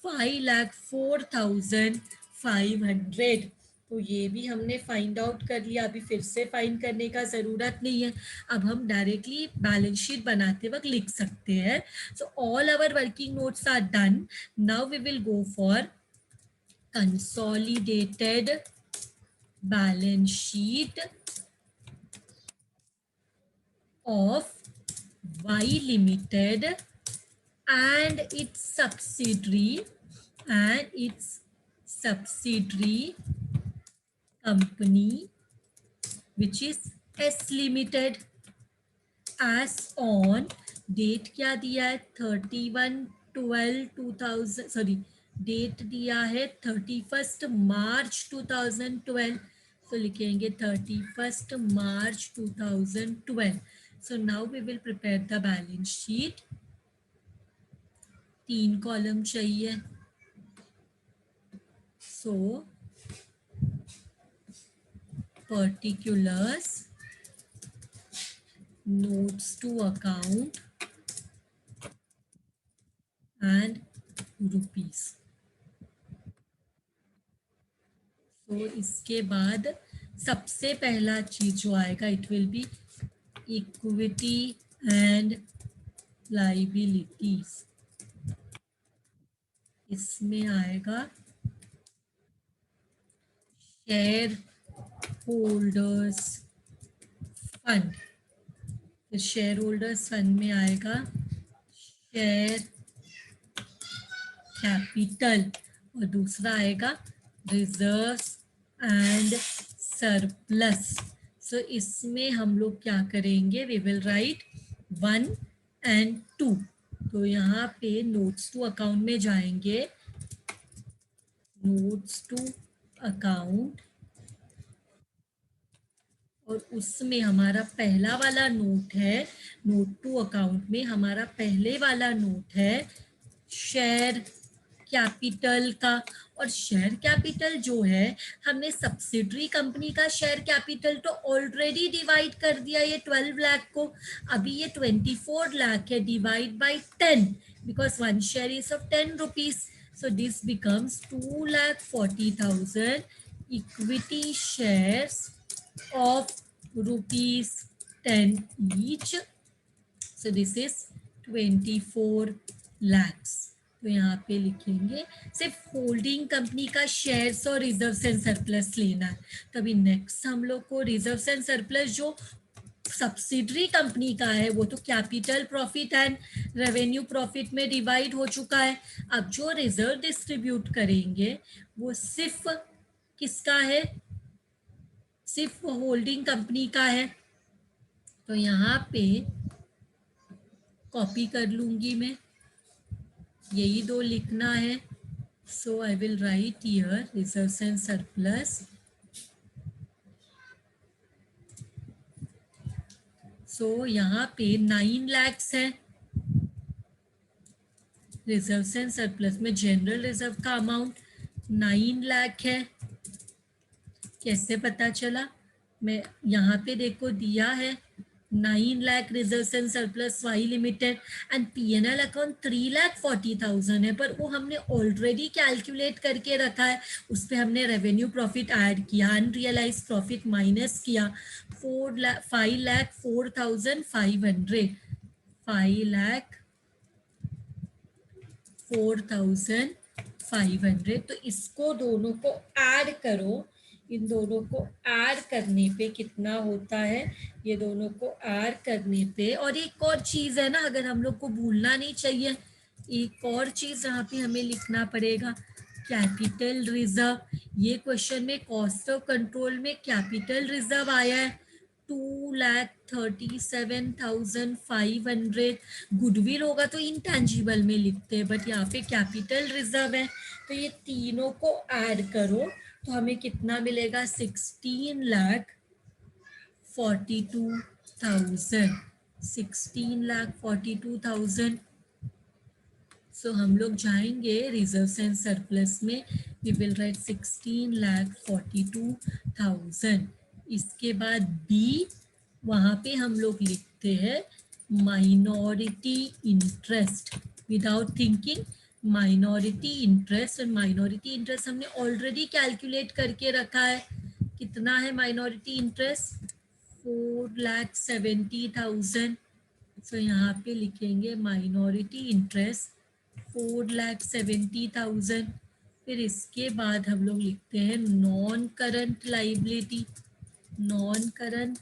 5,04,500। तो ये भी हमने फाइंड आउट कर लिया, अभी फिर से फाइंड करने का ज़रूरत नहीं है, अब हम डायरेक्टली बैलेंस शीट बनाते वक्त लिख सकते हैं। So all our working notes are done, now we will go for consolidated balance sheet of Y Limited and its subsidiary company, which is S Limited, as on date क्या दिया है 31/12/2000, sorry date दिया है 31 मार्च 2012, so लिखेंगे 31 मार्च 2012। so now we will prepare the balance sheet। 3 column चाहिए, so particulars, notes to account and rupees। तो इसके बाद सबसे पहला चीज जो आएगा it will B equity and liabilities. इसमें आएगा शेयर होल्डर्स फंड, फिर शेयर होल्डर्स फंड में आएगा शेयर कैपिटल, और दूसरा आएगा रिजर्व्स एंड सरप्लस। सो इसमें हम लोग क्या करेंगे, वी विल राइट 1 and 2। तो यहाँ पे नोट्स टू अकाउंट में जाएंगे, नोट्स टू अकाउंट, और उसमें हमारा पहला वाला नोट है, नोट टू अकाउंट में हमारा पहले वाला नोट है शेयर कैपिटल का। और शेयर कैपिटल जो है, हमने सब्सिडरी कंपनी का शेयर कैपिटल तो ऑलरेडी डिवाइड कर दिया ये 12 लाख को, अभी ये 24 लाख है, divide by 10 because 1 share is of 10 rupees, so this becomes 2,40,000 equity shares of ₹10 each, so this is 24 lakhs। तो यहाँ पे लिखेंगे सिर्फ होल्डिंग कंपनी का शेयर्स और रिजर्व्स एंड सरप्लस लेना है। तभी नेक्स्ट हम लोग को रिजर्व्स एंड सरप्लस जो सब्सिडरी कंपनी का है वो तो capital profit and revenue profit में डिवाइड हो चुका है। अब जो रिजर्व डिस्ट्रीब्यूट करेंगे वो सिर्फ किसका है, सिर्फ होल्डिंग कंपनी का है। तो यहाँ पे कॉपी कर लूंगी मैं, यही 2 लिखना है। So I will write here reserves and surplus. So यहाँ पे 9 lakhs है रिजर्व्स एंड सरप्लस में, जनरल रिजर्व का अमाउंट 9 लाख है। कैसे पता चला, मैं यहाँ पे देखो दिया है 9 lakh reserves and surplus Y Limited and PNL account 3,40,000 है, पर वो हमने ऑलरेडी कैलकुलेट करके रखा है, उस पर हमने रेवेन्यू प्रॉफिट ऐड किया, अनरियलाइज प्रॉफिट माइनस किया, 5,04,500, 5,04,500। तो इसको दोनों को ऐड करो, इन दोनों को ऐड करने पे कितना होता है, ये दोनों को ऐड करने पे। और एक और चीज़ है ना, अगर हम लोग को भूलना नहीं चाहिए, एक और चीज़ यहाँ पे हमें लिखना पड़ेगा, कैपिटल रिजर्व। ये क्वेश्चन में कॉस्ट ऑफ कंट्रोल में कैपिटल रिजर्व आया है 2,37,500। गुडविल होगा तो इंटेंजिबल में लिखते हैं, बट यहाँ पे कैपिटल रिजर्व है, तो ये तीनों को ऐड करो तो हमें कितना मिलेगा, 16,42,000, 16,42,000। सो हम लोग जाएंगे रिजर्व्स एंड सरप्लस में, वी विल राइट 16,42,000। इसके बाद बी, वहाँ पे हम लोग लिखते हैं minority interest without thinking, minority interest. और माइनॉरिटी इंटरेस्ट हमने ऑलरेडी कैलकुलेट करके रखा है, कितना है माइनॉरिटी इंटरेस्ट, 4,70,000। सो यहाँ पे लिखेंगे माइनॉरिटी इंटरेस्ट 4,70,000। फिर इसके बाद हम लोग लिखते हैं non current liability, non current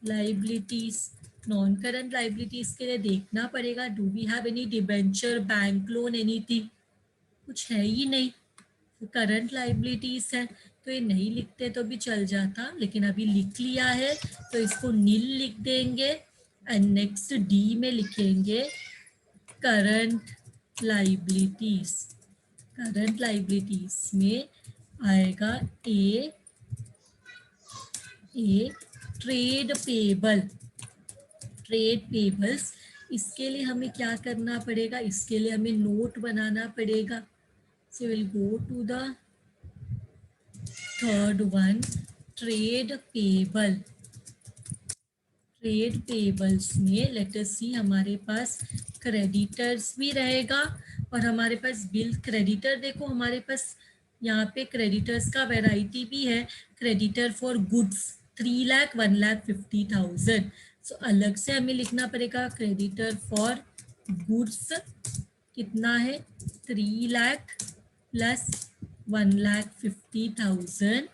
liabilities. Non current liabilities के लिए देखना पड़ेगा, do we have any debenture, bank loan, anything, कुछ है ही नहीं। करंट लाइबिलिटीज है तो ये नहीं लिखते तो भी चल जाता, लेकिन अभी लिख लिया है तो इसको नील लिख देंगे। एंड नेक्स्ट डी में लिखेंगे करंट लाइबिलिटीज। करंट लाइबिलिटीज में आएगा ए ट्रेड पेबल, ट्रेड पेबल्स। इसके लिए हमें क्या करना पड़ेगा, इसके लिए हमें नोट बनाना पड़ेगा। So will go to the third one, trade payable. Trade payables में लेट अस सी, हमारे पास क्रेडिटर्स भी रहेगा और हमारे पास बिल। क्रेडिटर देखो हमारे पास यहाँ पे क्रेडिटर्स का वैरायटी भी है। Creditor for goods 3,00,000, 1,50,000। सो अलग से हमें लिखना पड़ेगा क्रेडिटर फॉर गुड्स कितना है, 3,00,000 प्लस 1,50,000।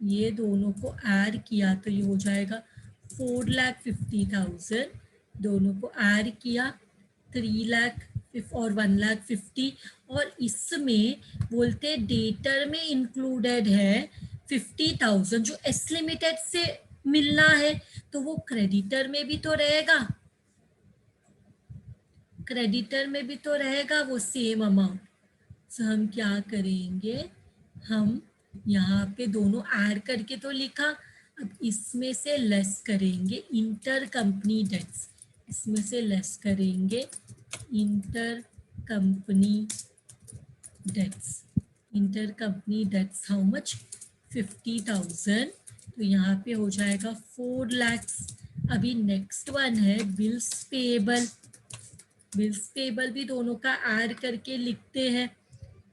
ये दोनों को ऐड किया तो ये हो जाएगा 4,50,000। दोनों को ऐड किया 3,00,000 और 1,50,000। और इसमें बोलते डेटर में इंक्लूडेड है 50,000 जो एस लिमिटेड से मिलना है, तो वो क्रेडिटर में भी तो रहेगा, क्रेडिटर में भी तो रहेगा वो सेम अमाउंट। सो हम क्या करेंगे, हम यहाँ पे दोनों ऐड करके तो लिखा, अब इसमें से लेस करेंगे इंटर कंपनी डेट्स, इसमें से लेस करेंगे inter company debts. Inter company debts how much, 50,000। तो यहाँ पे हो जाएगा 4 lakhs। अभी नेक्स्ट वन है बिल्स पेबल। बिल्स पेबल भी दोनों का ऐड करके लिखते हैं।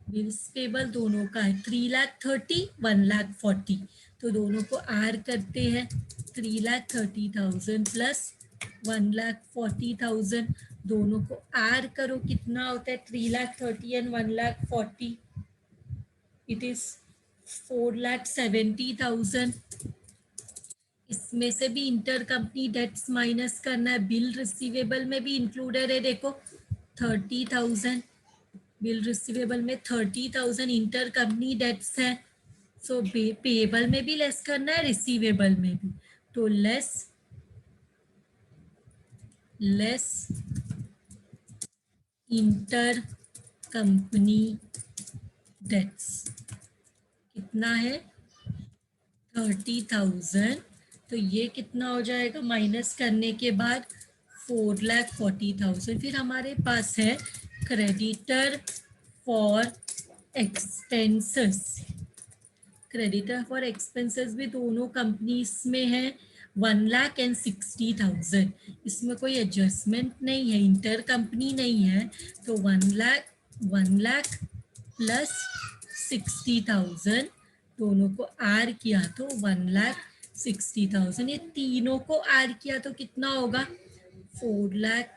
बिल्स पेबल दोनों का है 3,30,000, 1,40,000। तो दोनों को ऐड करते हैं 3,30,000 प्लस 1,40,000। दोनों को ऐड करो कितना होता है 3,30,000 एंड 1,40,000, इट इज 4,70,000। इसमें से भी इंटर कंपनी डेट्स माइनस करना है। बिल रिसीवेबल में भी इंक्लूडेड है देखो 30,000, बिल रिसीवेबल में 30,000 इंटर कंपनी डेट्स है। सो पेएबल में भी लेस करना है, रिसीवेबल में भी। तो लेस इंटर कंपनी डेट्स कितना है 30,000। तो ये कितना हो जाएगा माइनस करने के बाद 4,40,000। फिर हमारे पास है creditor for expenses. Creditor for expenses भी दोनों कंपनीज में है 1,60,000। इसमें कोई एडजस्टमेंट नहीं है, इंटर कंपनी नहीं है, तो 1,00,000 प्लस 60,000 दोनों को ऐड किया तो 1,60,000। ये तीनों को ऐड किया तो कितना होगा 4 lakh,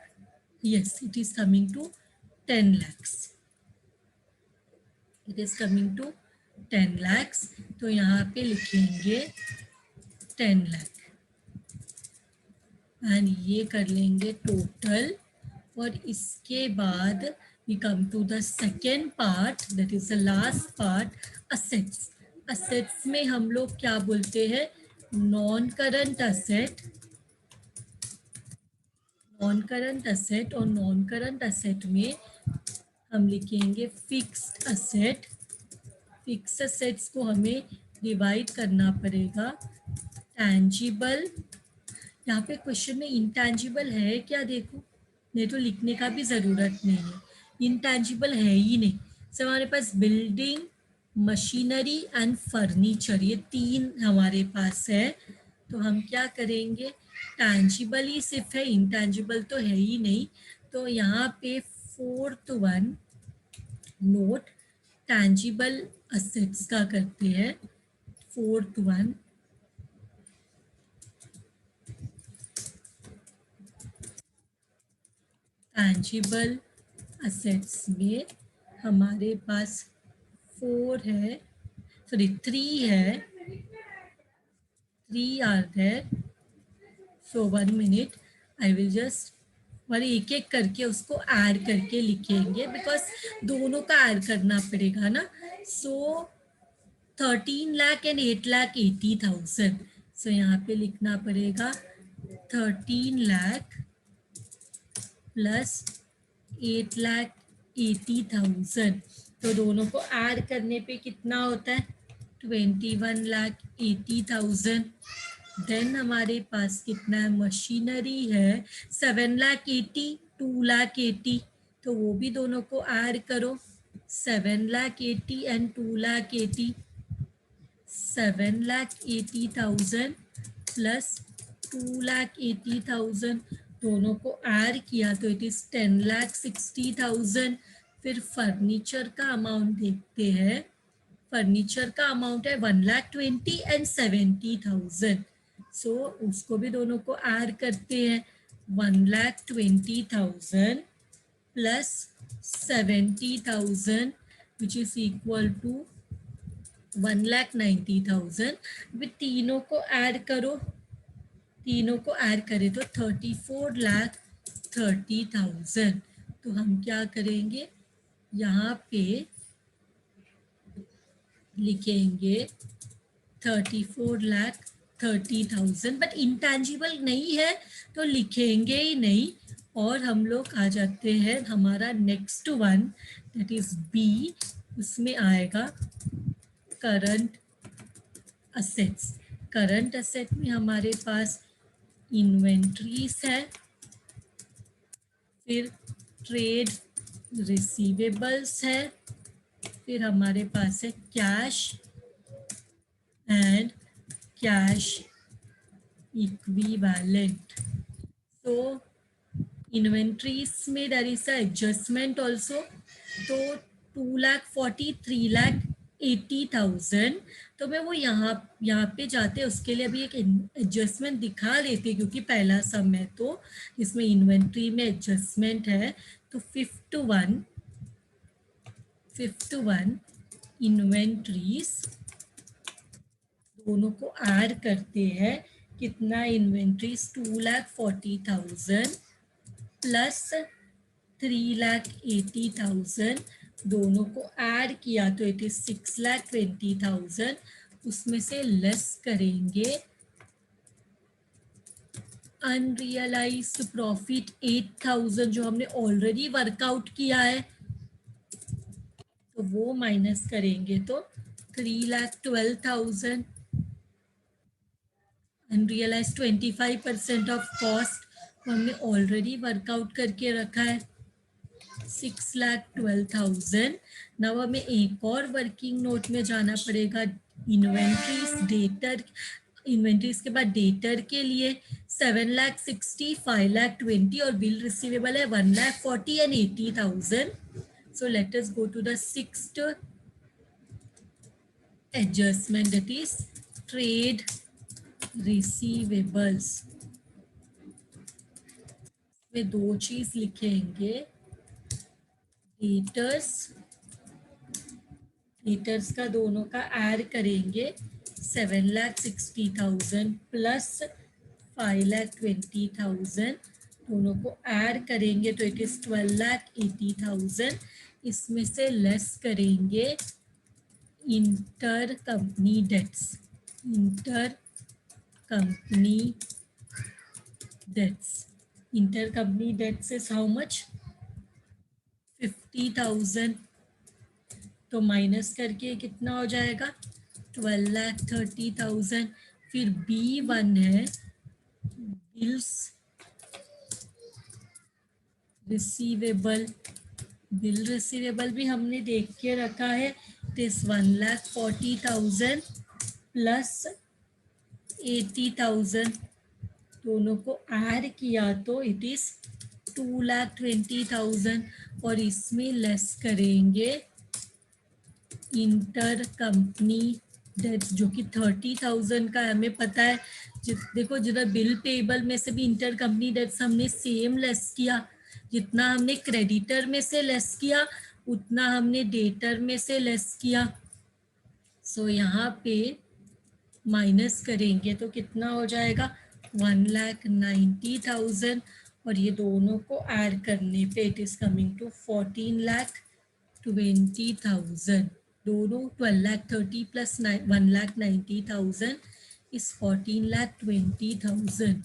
yes it is coming to 10 lakhs। It is coming to 10 lakhs। तो यहाँ पे लिखेंगे 10 lakh एंड ये कर लेंगे टोटल। और इसके बाद we come to the second part, that is the last part, assets। assets में हम लोग क्या बोलते हैं, non current asset, non current asset. और नॉन करंट असेट में हम लिखेंगे फिक्स्ड असेट। फिक्स असेट्स को हमें डिवाइड करना पड़ेगा टैंजिबल। यहाँ पे क्वेश्चन में इंटैंजिबल है क्या, देखो नहीं तो लिखने का भी ज़रूरत नहीं है, इंटैंजिबल है ही नहीं। सो हमारे पास बिल्डिंग, मशीनरी एंड फर्नीचर, ये तीन हमारे पास है तो हम क्या करेंगे, टैंजिबल ही सिर्फ है, इंटैंजिबल तो है ही नहीं। तो यहाँ पे 4th 1 नोट टैंजिबल असेट्स का करते हैं। 4th 1 टैंजिबल असेट्स में हमारे पास 4 है, सॉरी 3 है, 3 are there. So 1 minute, I will just और एक एक करके उसको ऐड करके लिखेंगे, बिकॉज दोनों का ऐड करना पड़ेगा ना। सो 13 लाख एंड 8,80,000। सो यहाँ पे लिखना पड़ेगा 13 लाख प्लस 8,80,000। तो दोनों को ऐड करने पे कितना होता है, 21,80,000। देन हमारे पास कितना है, मशीनरी है 7,80,000, 2,80,000। तो वो भी दोनों को ऐड करो, 7,80,000 एंड 2,80,000। 7,80,000 प्लस 2,80,000, दोनों को ऐड किया तो इट इज 10,60,000। फिर फर्नीचर का अमाउंट देखते हैं। फर्नीचर का अमाउंट है 1,20,000 एंड 70,000। सो उसको भी दोनों को ऐड करते हैं, 1,20,000 plus 70,000 which is equal to 1,90,000। अभी तीनों को ऐड करो, तीनों को ऐड करें तो 34,30,000। तो हम क्या करेंगे, यहाँ पे लिखेंगे 34,30,000, बट इंटैंजिबल नहीं है तो लिखेंगे ही नहीं। और हम लोग आ जाते हैं हमारा नेक्स्ट 1, दैट इज बी। उसमें आएगा करंट असेट्स। करंट असेट में हमारे पास इन्वेंट्रीज है, फिर ट्रेड रिसीवेबल्स है, फिर हमारे पास है कैश एंड कैश इक्विवेलेंट। तो इन्वेंट्रीज में there is a adjustment also. तो 2,40,000, 3,80,000। तो मैं वो यहाँ पे जाते उसके लिए अभी एक एडजस्टमेंट दिखा देती, क्योंकि पहला सम है तो इसमें इन्वेंट्री में एडजस्टमेंट है। तो फिफ्थ वन इन्वेंट्रीज, दोनों को ऐड करते हैं, कितना इन्वेंट्रीज 2,40,000 प्लस 3,80,000, दोनों को ऐड किया तो इट इज 6,20,000। उसमें से लेस करेंगे अनरियलाइज्ड प्रॉफिट 8,000 जो हमने ऑलरेडी वर्कआउट किया है, तो वो माइनस करेंगे तो 3,12,000। अनरियलाइज 25% ऑफ कॉस्ट हमने ऑलरेडी वर्कआउट करके रखा है, 6,12,000। नाउ हमें एक और वर्किंग नोट में जाना पड़ेगा, इन्वेंट्रीज डेटर। इन्वेंट्रीज के बाद डेटर के लिए 7,60,000, 5,20,000 और बिल रिसीवेबल है 1,40,000 and 80,000। So let us go to the sixth adjustment, that is trade receivables. में दो चीज लिखेंगे, डेटर्स का दोनों का ऐड करेंगे, 7,60,000 प्लस 5,20,000, दोनों को ऐड करेंगे तो इट इज 12,80,000। इसमें से लेस करेंगे inter company debts. Inter company debts is how much, 50,000। तो माइनस करके कितना हो जाएगा, 12,30,000। फिर B1 है बिल्स रिसीवेबल। बिल रिसीवेबल भी हमने देख के रखा है, दिस 1,40,000 प्लस 80,000, दोनों को ऐड किया तो इट इज 2,20,000, और इसमें लेस करेंगे इंटर कंपनी डेट जो कि 30,000 का है। हमें पता है देखो जिधर बिल पेबल में से भी इंटर कंपनी डेट्स हमने सेम लेस किया, जितना हमने क्रेडिटर में से लेस किया उतना हमने डेटर में से लेस किया। सो यहाँ पे माइनस करेंगे तो कितना हो जाएगा 1,90,000, और ये दोनों को ऐड करने पे इट इज कमिंग टू 14,20,000। दोनों 12,30,000 प्लस 1,90,000 इज 14,20,000।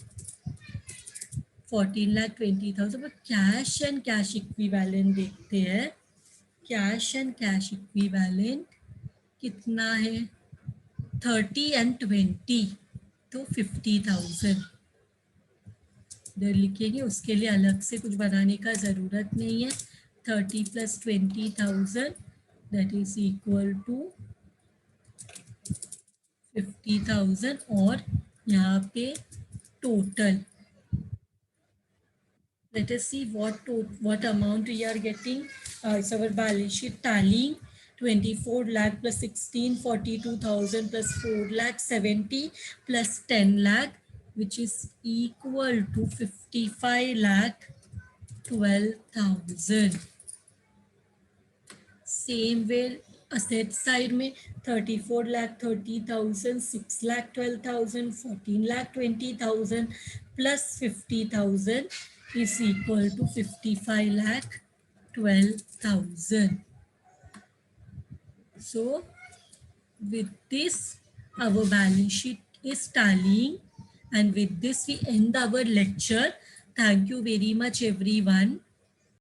14,20,000 पर कैश एंड कैश इक्विवेलेंट देखते हैं। कैश एंड कैश इक्विवेलेंट कितना है 30 एंड 20, तो 50,000 इधर लिखेंगे। उसके लिए अलग से कुछ बनाने का ज़रूरत नहीं है। 30 plus 20,000 that is equal to 50,000, और यहाँ पे total let us see what amount we are getting. It's our balance sheet tallying 24 lakh plus 16 42,000 plus 4 lakh 70 plus 10 lakh, which is equal to 55 lakh 12,000. Same way asset side में 34 lakh 30,000 6 lakh 12,000 14 lakh 20,000 plus 50,000 is equal to 55 lakh 12,000. So with this our balance sheet is tallying, and with this we end our lecture. Thank you very much everyone.